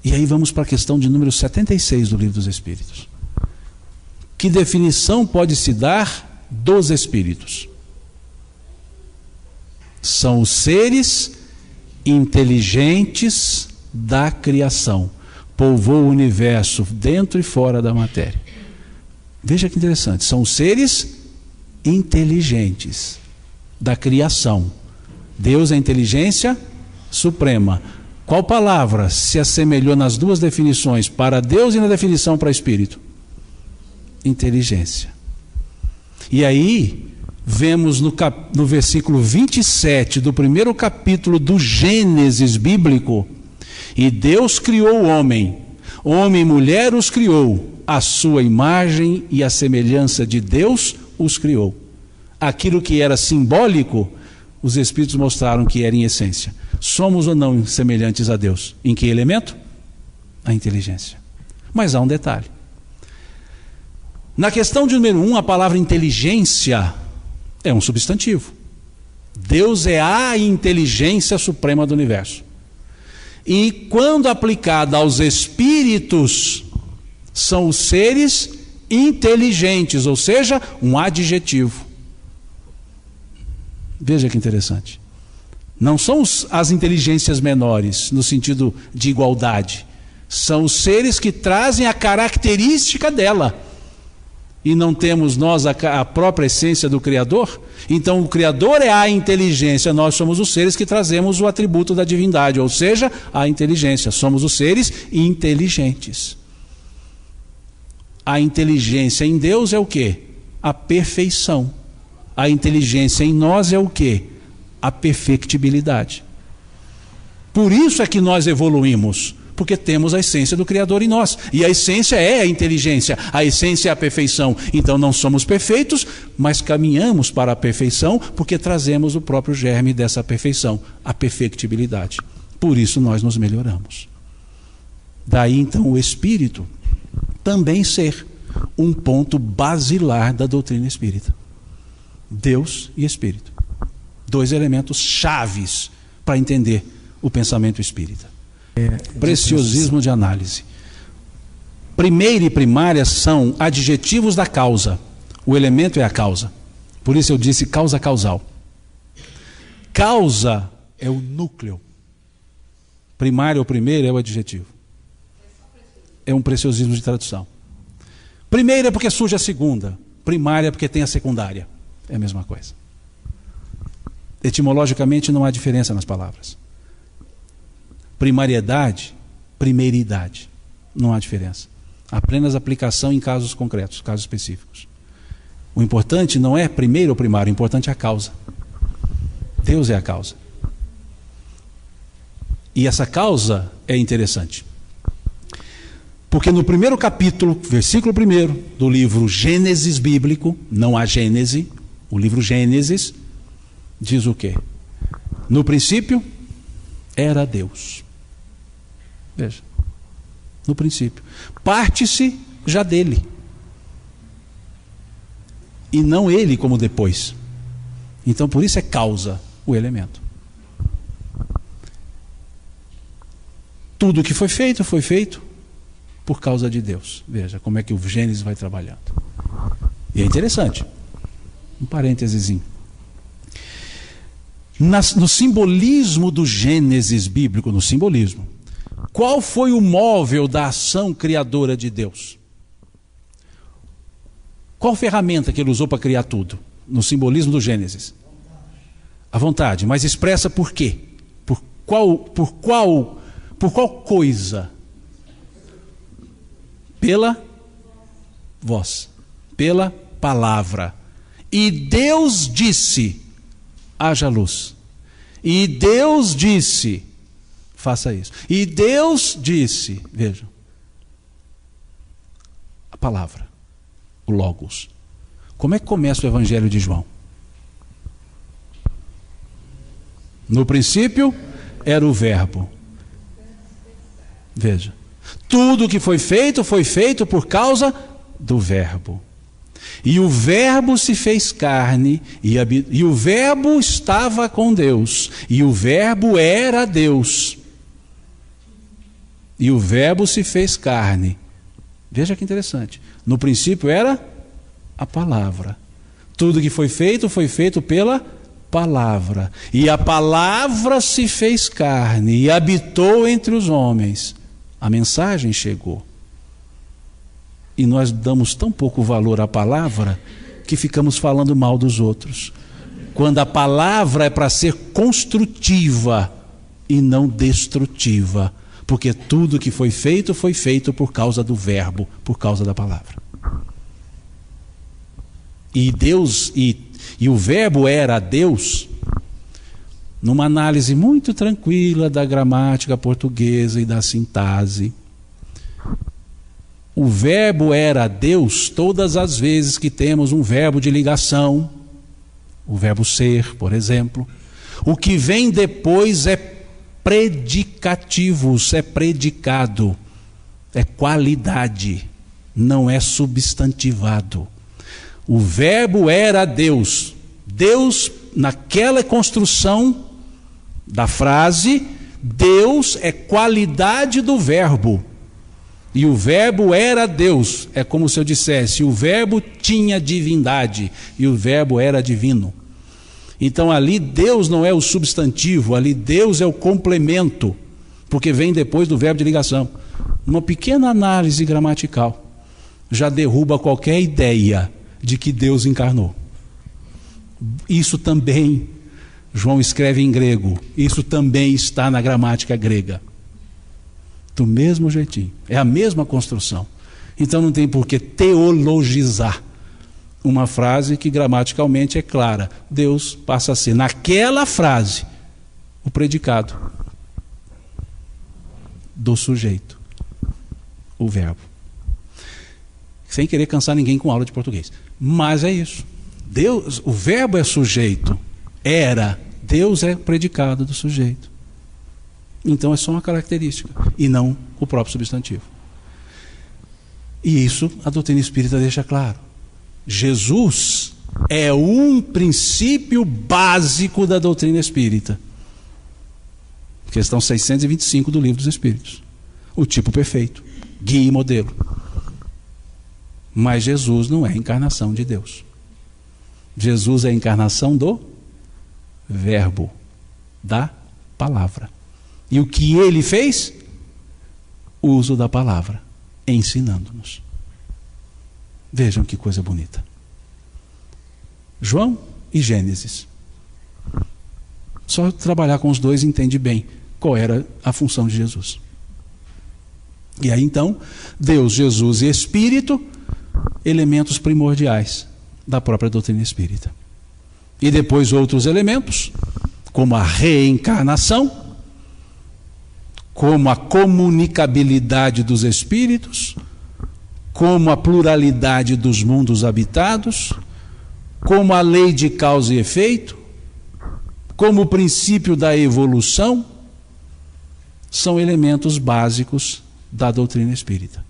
E aí vamos para a questão de número 76 do Livro dos Espíritos. Que definição pode se dar dos espíritos? São os seres inteligentes da criação. Povoam o universo dentro e fora da matéria. Veja que interessante. São os seres inteligentes da criação. Deus é a inteligência suprema. Qual palavra se assemelhou nas duas definições, para Deus e na definição para espírito? Inteligência. E aí, vemos no versículo 27 do primeiro capítulo do Gênesis bíblico: e Deus criou o homem, homem e mulher os criou, a sua imagem e a semelhança de Deus os criou. Aquilo que era simbólico, os Espíritos mostraram que era em essência. Somos ou não semelhantes a Deus? Em que elemento? A inteligência. Mas há um detalhe. Na questão de número 1, a palavra inteligência é um substantivo. Deus é a inteligência suprema do universo. E quando aplicada aos espíritos, são os seres inteligentes, ou seja, um adjetivo. Veja que interessante. Não são as inteligências menores, no sentido de igualdade. São os seres que trazem a característica dela. E não temos nós a própria essência do Criador? Então o Criador é a inteligência, nós somos os seres que trazemos o atributo da divindade, ou seja, a inteligência. Somos os seres inteligentes. A inteligência em Deus é o quê? A perfeição. A inteligência em nós é o quê? A perfectibilidade. Por isso é que nós evoluímos, porque temos a essência do Criador em nós. E a essência é a inteligência, a essência é a perfeição. Então não somos perfeitos, mas caminhamos para a perfeição, porque trazemos o próprio germe dessa perfeição, a perfectibilidade. Por isso nós nos melhoramos. Daí então o espírito também ser um ponto basilar da doutrina espírita. Deus e espírito. Dois elementos chaves para entender o pensamento espírita. Preciosismo de análise. Primeira e primária são adjetivos da causa. O elemento é a causa. Por isso eu disse causa causal. Causa é o núcleo. Primário ou primeiro é o adjetivo. É um preciosismo de tradução. Primeira é porque surge a segunda. Primária é porque tem a secundária. É a mesma coisa. Etimologicamente não há diferença nas palavras. Primariedade, primeiridade. Não há diferença. Apenas aplicação em casos concretos, casos específicos. O importante não é primeiro ou primário, o importante é a causa. Deus é a causa. E essa causa é interessante. Porque no primeiro capítulo, versículo 1 do livro Gênesis bíblico, não há Gênese, o livro Gênesis diz o quê? No princípio era Deus. Veja, no princípio. Parte-se já dele. E não ele como depois. Então por isso é causa o elemento. Tudo que foi feito por causa de Deus. Veja como é que o Gênesis vai trabalhando. E é interessante. Um parênteses. No simbolismo do Gênesis bíblico, no simbolismo, qual foi o móvel da ação criadora de Deus? Qual ferramenta que ele usou para criar tudo? No simbolismo do Gênesis? A vontade, mas expressa por quê? Por qual coisa? Pela voz, pela palavra. E Deus disse: haja luz. E Deus disse: faça isso. E Deus disse, vejam, a palavra, o Logos. Como é que começa o Evangelho de João? No princípio era o Verbo. Veja, tudo que foi feito por causa do Verbo. E o Verbo se fez carne, e o Verbo estava com Deus, e o Verbo era Deus. E o Verbo se fez carne. Veja que interessante. No princípio era a palavra. Tudo que foi feito pela palavra. E a palavra se fez carne e habitou entre os homens. A mensagem chegou. E nós damos tão pouco valor à palavra que ficamos falando mal dos outros. Quando a palavra é para ser construtiva e não destrutiva. Porque tudo que foi feito por causa do Verbo, por causa da palavra. E Deus, e o Verbo era Deus, numa análise muito tranquila da gramática portuguesa e da sintaxe. O Verbo era Deus todas as vezes que temos um verbo de ligação, o verbo ser, por exemplo. O que vem depois é predicativos, é predicado, é qualidade, não é substantivado. O Verbo era Deus. Deus, naquela construção da frase, Deus é qualidade do Verbo. E o Verbo era Deus. É como se eu dissesse, o Verbo tinha divindade e o Verbo era divino. Então ali Deus não é o substantivo, ali Deus é o complemento, porque vem depois do verbo de ligação. Uma pequena análise gramatical já derruba qualquer ideia de que Deus encarnou. Isso também, João escreve em grego, isso também está na gramática grega. Do mesmo jeitinho, é a mesma construção. Então não tem por que teologizar uma frase que gramaticalmente é clara. Deus passa a ser, naquela frase, o predicado do sujeito, o verbo. Sem querer cansar ninguém com aula de português. Mas é isso. Deus, o verbo é sujeito. Era. Deus é predicado do sujeito. Então é só uma característica e não o próprio substantivo. E isso a doutrina espírita deixa claro. Jesus é um princípio básico da doutrina espírita. Questão 625 do Livro dos Espíritos. O tipo perfeito, guia e modelo. Mas Jesus não é a encarnação de Deus. Jesus é a encarnação do Verbo, da palavra. E o que ele fez? O uso da palavra, ensinando-nos. Vejam que coisa bonita. João e Gênesis. Só trabalhar com os dois entende bem qual era a função de Jesus. E aí então, Deus, Jesus e Espírito, elementos primordiais da própria doutrina espírita. E depois outros elementos, como a reencarnação, como a comunicabilidade dos espíritos, como a pluralidade dos mundos habitados, como a lei de causa e efeito, como o princípio da evolução, são elementos básicos da doutrina espírita.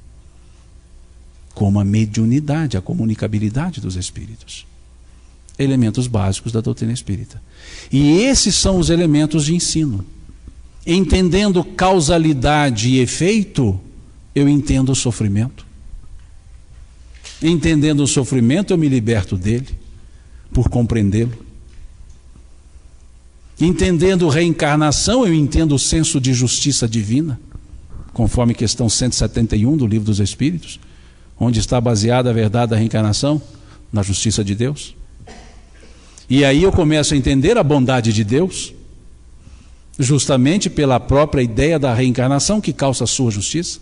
Como a mediunidade, a comunicabilidade dos espíritos. Elementos básicos da doutrina espírita. E esses são os elementos de ensino. Entendendo causalidade e efeito, eu entendo o sofrimento. Entendendo o sofrimento, eu me liberto dele, por compreendê-lo. Entendendo reencarnação, eu entendo o senso de justiça divina, conforme questão 171 do Livro dos Espíritos, onde está baseada a verdade da reencarnação, na justiça de Deus. E aí eu começo a entender a bondade de Deus, justamente pela própria ideia da reencarnação que causa a sua justiça.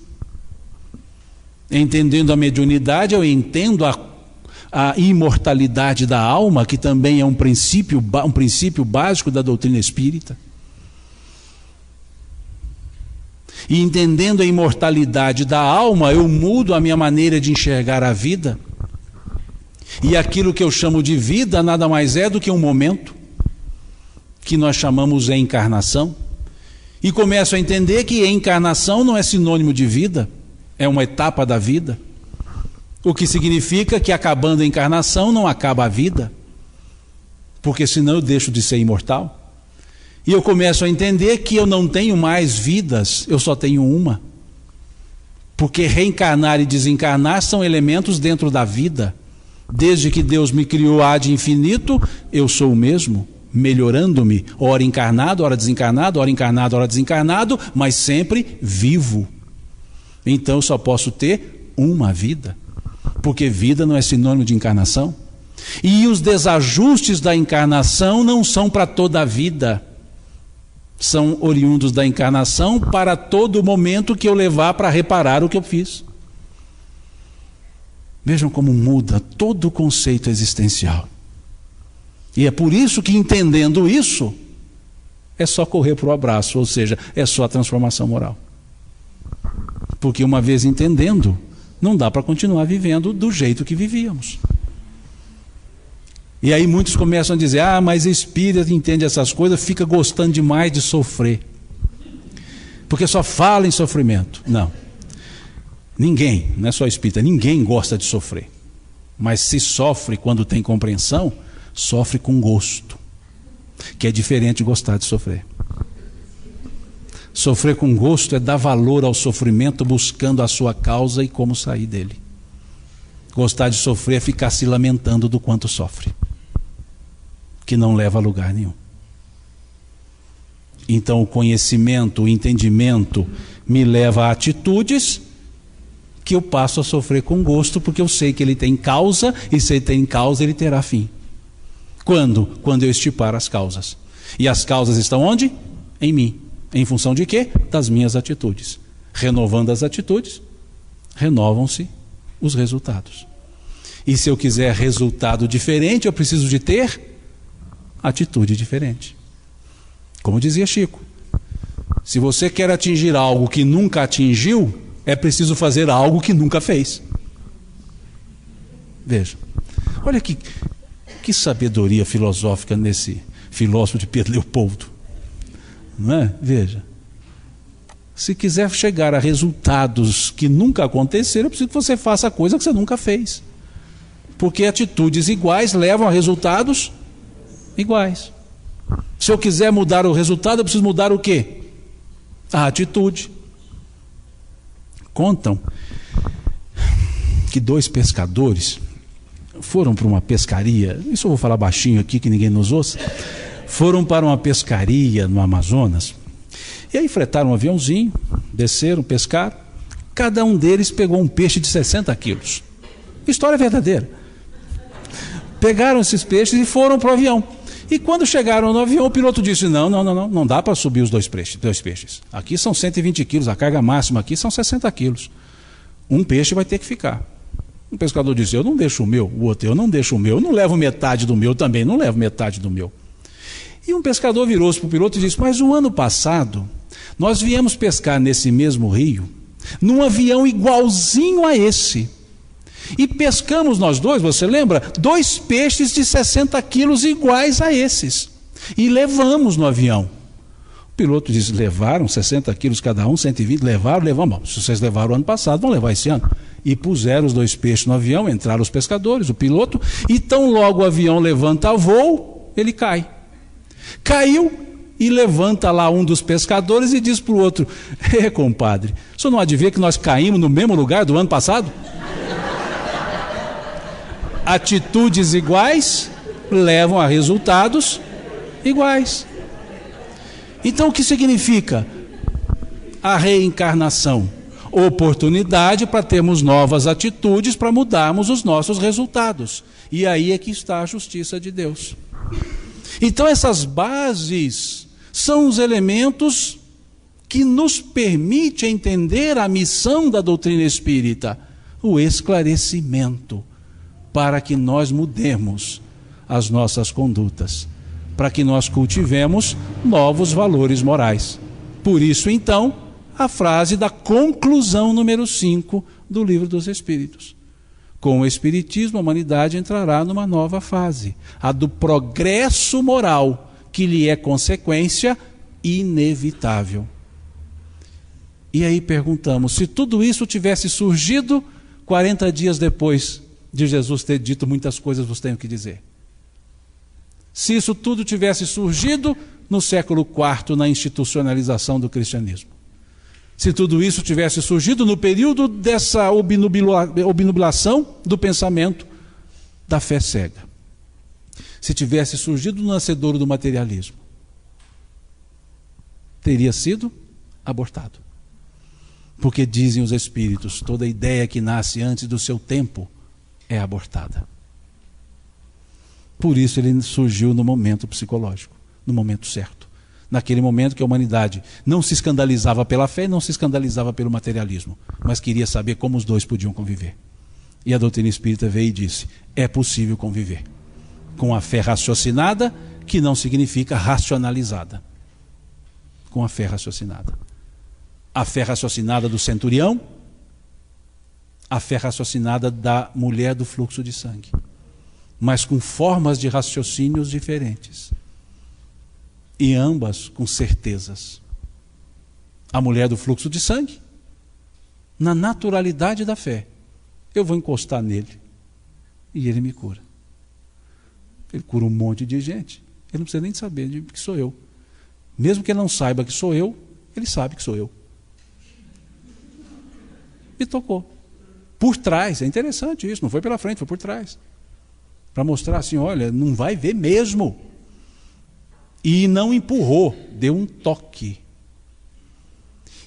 Entendendo a mediunidade, eu entendo a imortalidade da alma, que também é um princípio básico da doutrina espírita. E entendendo a imortalidade da alma, eu mudo a minha maneira de enxergar a vida. E aquilo que eu chamo de vida nada mais é do que um momento, que nós chamamos de encarnação. E começo a entender que encarnação não é sinônimo de vida, é uma etapa da vida. O que significa que acabando a encarnação não acaba a vida, porque senão eu deixo de ser imortal. E eu começo a entender que eu não tenho mais vidas, eu só tenho uma. Porque reencarnar e desencarnar são elementos dentro da vida. Desde que Deus me criou ad infinito, eu sou o mesmo, melhorando-me, ora encarnado, ora desencarnado, ora encarnado, ora desencarnado, mas sempre vivo. Então eu só posso ter uma vida, porque vida não é sinônimo de encarnação. E os desajustes da encarnação não são para toda a vida. São oriundos da encarnação para todo momento que eu levar para reparar o que eu fiz. Vejam como muda todo o conceito existencial. E é por isso que, entendendo isso, é só correr para o abraço, ou seja, é só a transformação moral. Porque uma vez entendendo, não dá para continuar vivendo do jeito que vivíamos. E aí muitos começam a dizer, mas espírita entende essas coisas, fica gostando demais de sofrer. Porque só fala em sofrimento. Não. Ninguém, não é só espírita, ninguém gosta de sofrer. Mas se sofre quando tem compreensão, sofre com gosto. Que é diferente de gostar de sofrer. Sofrer com gosto é dar valor ao sofrimento buscando a sua causa e como sair dele. Gostar de sofrer é ficar se lamentando do quanto sofre, que não leva a lugar nenhum. Então o conhecimento, o entendimento me leva a atitudes que eu passo a sofrer com gosto, porque eu sei que ele tem causa, e se ele tem causa, ele terá fim. Quando? Quando eu estipar as causas. E as causas estão onde? Em mim. Em função de quê? Das minhas atitudes. Renovando as atitudes, renovam-se os resultados. E se eu quiser resultado diferente, eu preciso de ter atitude diferente. Como dizia Chico, se você quer atingir algo que nunca atingiu, é preciso fazer algo que nunca fez. Veja, olha que sabedoria filosófica nesse filósofo de Pedro Leopoldo. Não é? Veja, se quiser chegar a resultados que nunca aconteceram, é preciso que você faça a coisa que você nunca fez. Porque atitudes iguais levam a resultados iguais. Se eu quiser mudar o resultado, eu preciso mudar o quê? A atitude. Contam que 2 pescadores foram para uma pescaria, isso eu vou falar baixinho aqui que ninguém nos ouça, foram para uma pescaria no Amazonas, e aí fretaram um aviãozinho, desceram, pescaram, cada um deles pegou um peixe de 60 quilos. História verdadeira. Pegaram esses peixes e foram para o avião. E quando chegaram no avião, o piloto disse, não dá para subir os dois peixes. Aqui são 120 quilos, a carga máxima aqui são 60 quilos. Um peixe vai ter que ficar. O pescador disse, eu não deixo o meu. O outro, eu não deixo o meu. Eu não levo metade do meu também, não levo metade do meu. E um pescador virou-se para o piloto e disse, mas o ano passado, nós viemos pescar nesse mesmo rio, num avião igualzinho a esse. E pescamos nós dois, você lembra? 2 peixes de 60 quilos iguais a esses. E levamos no avião. O piloto disse, levaram 60 quilos cada um, 120, levaram. Bom, se vocês levaram o ano passado, vão levar esse ano. E puseram os 2 peixes no avião, entraram os pescadores, o piloto, e tão logo o avião levanta voo, ele cai. Caiu e levanta lá um dos pescadores e diz para o outro, compadre, o senhor não adivinha que nós caímos no mesmo lugar do ano passado? Atitudes iguais levam a resultados iguais. Então o que significa a reencarnação? Oportunidade para termos novas atitudes, para mudarmos os nossos resultados. E aí é que está a justiça de Deus. Então essas bases são os elementos que nos permitem entender a missão da doutrina espírita, o esclarecimento, para que nós mudemos as nossas condutas, para que nós cultivemos novos valores morais. Por isso, então, a frase da conclusão número 5 do Livro dos Espíritos. Com o Espiritismo, a humanidade entrará numa nova fase, a do progresso moral, que lhe é consequência inevitável. E aí perguntamos, se tudo isso tivesse surgido 40 dias depois de Jesus ter dito muitas coisas, vos tenho que dizer. Se isso tudo tivesse surgido no século IV, na institucionalização do cristianismo. Se tudo isso tivesse surgido no período dessa obnubilação do pensamento da fé cega. Se tivesse surgido no nascedouro do materialismo. Teria sido abortado. Porque dizem os espíritos, toda ideia que nasce antes do seu tempo é abortada. Por isso ele surgiu no momento psicológico, no momento certo. Naquele momento que a humanidade não se escandalizava pela fé, não se escandalizava pelo materialismo, mas queria saber como os dois podiam conviver. E a doutrina espírita veio e disse, é possível conviver com a fé raciocinada, que não significa racionalizada. Com a fé raciocinada. A fé raciocinada do centurião, a fé raciocinada da mulher do fluxo de sangue, mas com formas de raciocínios diferentes, e ambas com certezas. A mulher do fluxo de sangue, na naturalidade da fé, eu vou encostar nele e ele me cura. Ele cura um monte de gente, ele não precisa nem saber de que sou eu. Mesmo que ele não saiba que sou eu, ele sabe que sou eu. Me tocou. Por trás, é interessante isso, não foi pela frente, foi por trás. Para mostrar assim, olha, não vai ver mesmo. E não empurrou, deu um toque.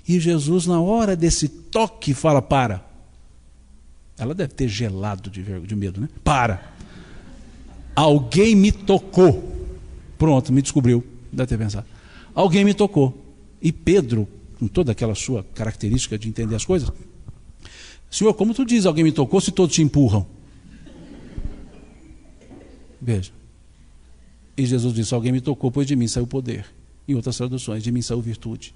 E Jesus, na hora desse toque, fala, para. Ela deve ter gelado de medo, né? Para. Alguém me tocou. Pronto, me descobriu. Deve ter pensado. Alguém me tocou. E Pedro, com toda aquela sua característica de entender as coisas, Senhor, como tu diz, alguém me tocou se todos te empurram? Veja. E Jesus disse, alguém me tocou, pois de mim saiu poder. Em outras traduções, de mim saiu virtude.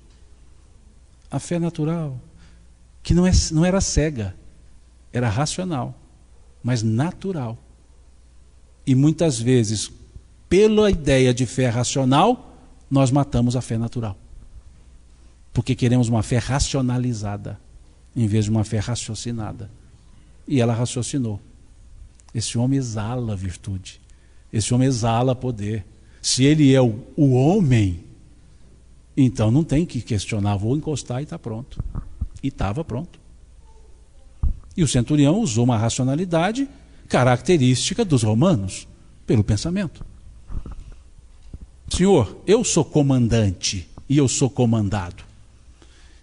A fé natural, que não era cega, era racional, mas natural. E muitas vezes, pela ideia de fé racional, nós matamos a fé natural. Porque queremos uma fé racionalizada, em vez de uma fé raciocinada. E ela raciocinou. Esse homem exala virtude. Esse homem exala poder. Se ele é o homem, então não tem que questionar, vou encostar e está pronto. E estava pronto. E o centurião usou uma racionalidade característica dos romanos, pelo pensamento. Senhor, eu sou comandante e eu sou comandado.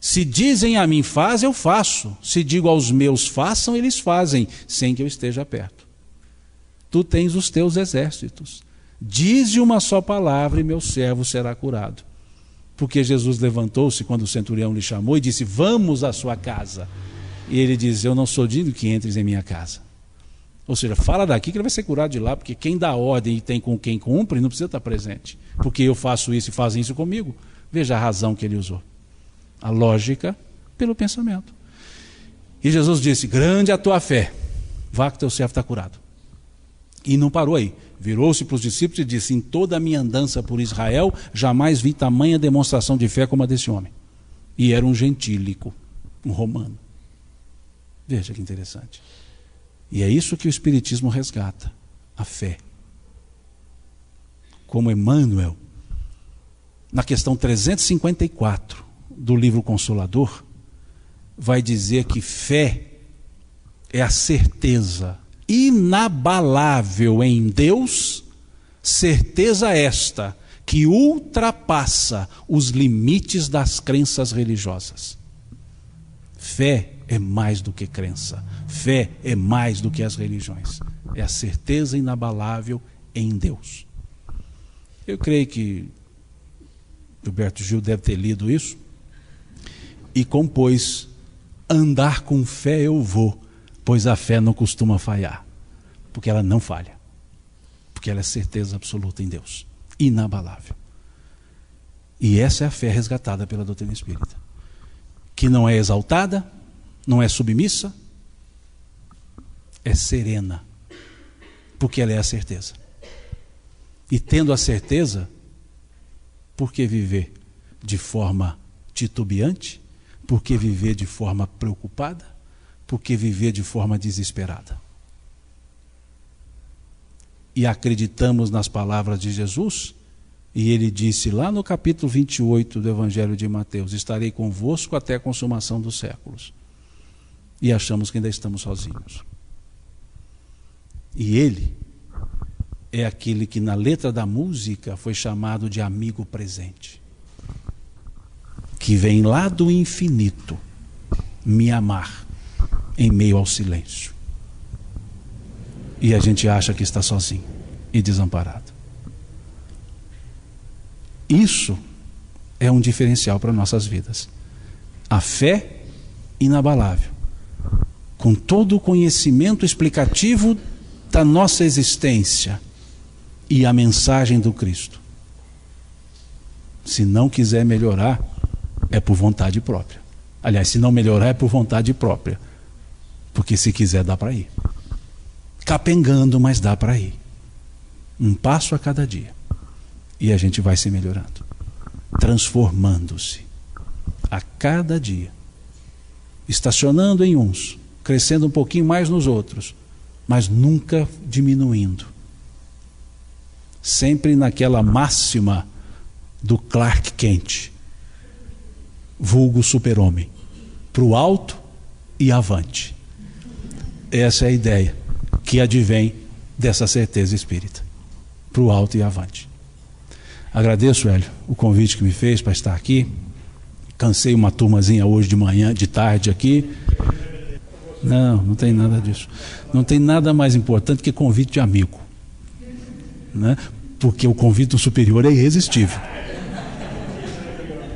Se dizem a mim faz, eu faço. Se digo aos meus façam, eles fazem, sem que eu esteja perto. Tu tens os teus exércitos. Dize uma só palavra e meu servo será curado. Porque Jesus levantou-se quando o centurião lhe chamou e disse, vamos à sua casa. E ele diz, eu não sou digno que entres em minha casa. Ou seja, fala daqui que ele vai ser curado de lá, porque quem dá ordem e tem com quem cumpre, não precisa estar presente. Porque eu faço isso e fazem isso comigo. Veja a razão que ele usou. A lógica pelo pensamento. E Jesus disse, grande a tua fé, vá que teu servo está curado. E não parou aí. Virou-se para os discípulos e disse, em toda a minha andança por Israel, jamais vi tamanha demonstração de fé como a desse homem. E era um gentílico, um romano. Veja que interessante. E é isso que o Espiritismo resgata, a fé. Como Emmanuel, na questão 354 do livro Consolador, vai dizer que fé é a certeza inabalável em Deus, certeza esta que ultrapassa os limites das crenças religiosas. Fé é mais do que crença, fé é mais do que as religiões, é a certeza inabalável em Deus. Eu creio que Gilberto Gil deve ter lido isso e compôs, andar com fé eu vou, pois a fé não costuma falhar, porque ela não falha, porque ela é certeza absoluta em Deus, inabalável. E essa é a fé resgatada pela doutrina espírita, que não é exaltada, não é submissa, é serena, porque ela é a certeza. E tendo a certeza, por que viver de forma titubeante? Por que viver de forma preocupada? Por que viver de forma desesperada? E acreditamos nas palavras de Jesus, e ele disse lá no capítulo 28 do Evangelho de Mateus, estarei convosco até a consumação dos séculos. E achamos que ainda estamos sozinhos. E ele é aquele que na letra da música foi chamado de amigo presente, que vem lá do infinito me amar em meio ao silêncio. E a gente acha que está sozinho e desamparado. Isso é um diferencial para nossas vidas. A fé inabalável, com todo o conhecimento explicativo da nossa existência e a mensagem do Cristo. Se não quiser melhorar, é por vontade própria. Aliás, se não melhorar, é por vontade própria. Porque se quiser, dá para ir. Capengando, mas dá para ir. Um passo a cada dia. E a gente vai se melhorando. Transformando-se. A cada dia. Estacionando em uns. Crescendo um pouquinho mais nos outros. Mas nunca diminuindo. Sempre naquela máxima do Clark Kent. Vulgo super-homem. Para o alto e avante. Essa é a ideia que advém dessa certeza espírita. Para o alto e avante. Agradeço, Hélio, o convite que me fez para estar aqui. Cansei uma turmazinha hoje de manhã, de tarde aqui. Não tem nada disso. Não tem nada mais importante que convite de amigo, né? Porque o convite do superior é irresistível.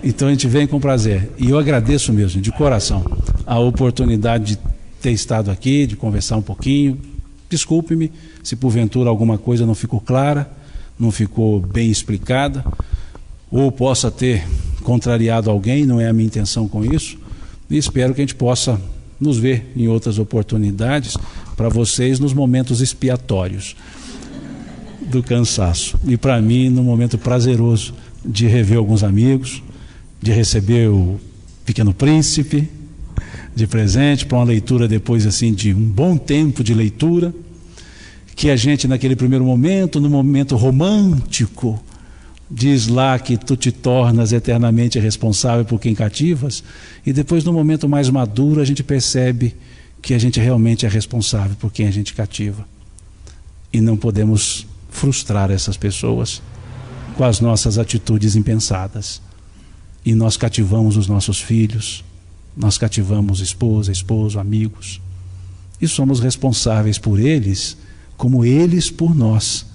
Então a gente vem com prazer. E eu agradeço mesmo, de coração, a oportunidade de ter estado aqui, de conversar um pouquinho. Desculpe-me se porventura alguma coisa não ficou clara, não ficou bem explicada, ou possa ter contrariado alguém, não é a minha intenção com isso. E espero que a gente possa nos ver em outras oportunidades para vocês nos momentos expiatórios do cansaço. E para mim, no momento prazeroso de rever alguns amigos, de receber o Pequeno Príncipe de presente para uma leitura depois assim de um bom tempo de leitura, que a gente naquele primeiro momento, no momento romântico, diz lá que tu te tornas eternamente responsável por quem cativas, e depois no momento mais maduro a gente percebe que a gente realmente é responsável por quem a gente cativa. E não podemos frustrar essas pessoas com as nossas atitudes impensadas. E nós cativamos os nossos filhos, nós cativamos esposa, esposo, amigos. E somos responsáveis por eles, como eles por nós.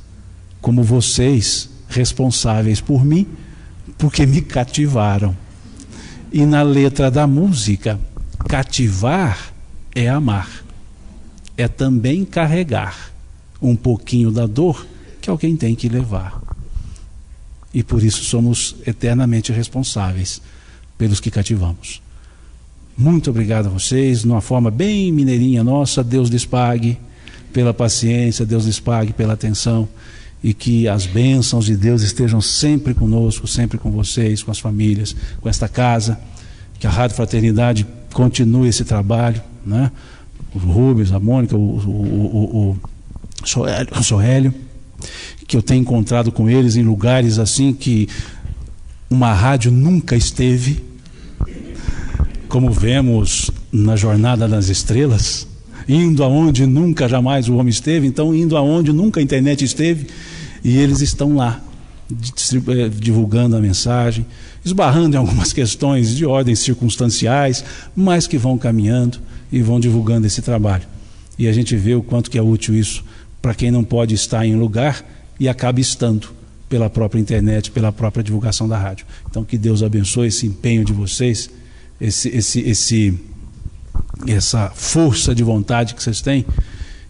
Como vocês responsáveis por mim, porque me cativaram. E na letra da música, cativar é amar. É também carregar um pouquinho da dor que alguém tem que levar. E por isso somos eternamente responsáveis pelos que cativamos. Muito obrigado a vocês, de uma forma bem mineirinha nossa. Deus lhes pague pela paciência, Deus lhes pague pela atenção, e que as bênçãos de Deus estejam sempre conosco, sempre com vocês, com as famílias, com esta casa. Que a Rádio Fraternidade continue esse trabalho, né? O Rubens, a Mônica, o Soélio, que eu tenho encontrado com eles em lugares assim que uma rádio nunca esteve, como vemos na Jornada das Estrelas, indo aonde nunca jamais o homem esteve, então indo aonde nunca a internet esteve, e eles estão lá divulgando a mensagem, esbarrando em algumas questões de ordem circunstanciais, mas que vão caminhando e vão divulgando esse trabalho. E a gente vê o quanto que é útil isso para quem não pode estar em um lugar e acaba estando pela própria internet, pela própria divulgação da rádio. Então que Deus abençoe esse empenho de vocês, essa força de vontade que vocês têm,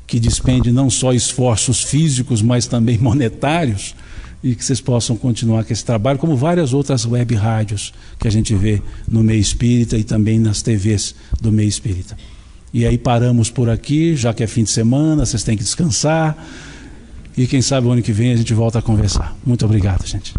que despende não só esforços físicos, mas também monetários, e que vocês possam continuar com esse trabalho, como várias outras web rádios que a gente vê no meio espírita e também nas TVs do meio espírita. E aí paramos por aqui, já que é fim de semana, vocês têm que descansar, e quem sabe o ano que vem a gente volta a conversar. Muito obrigado, gente.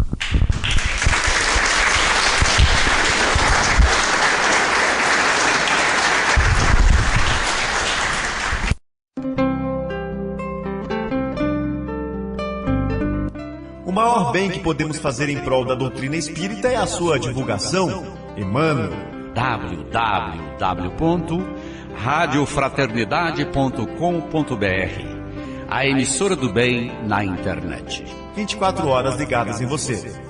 O maior bem que podemos fazer em prol da doutrina espírita é a sua divulgação. Emmanuel. www.radiofraternidade.com.br, a emissora do bem na internet. 24 horas ligadas em você.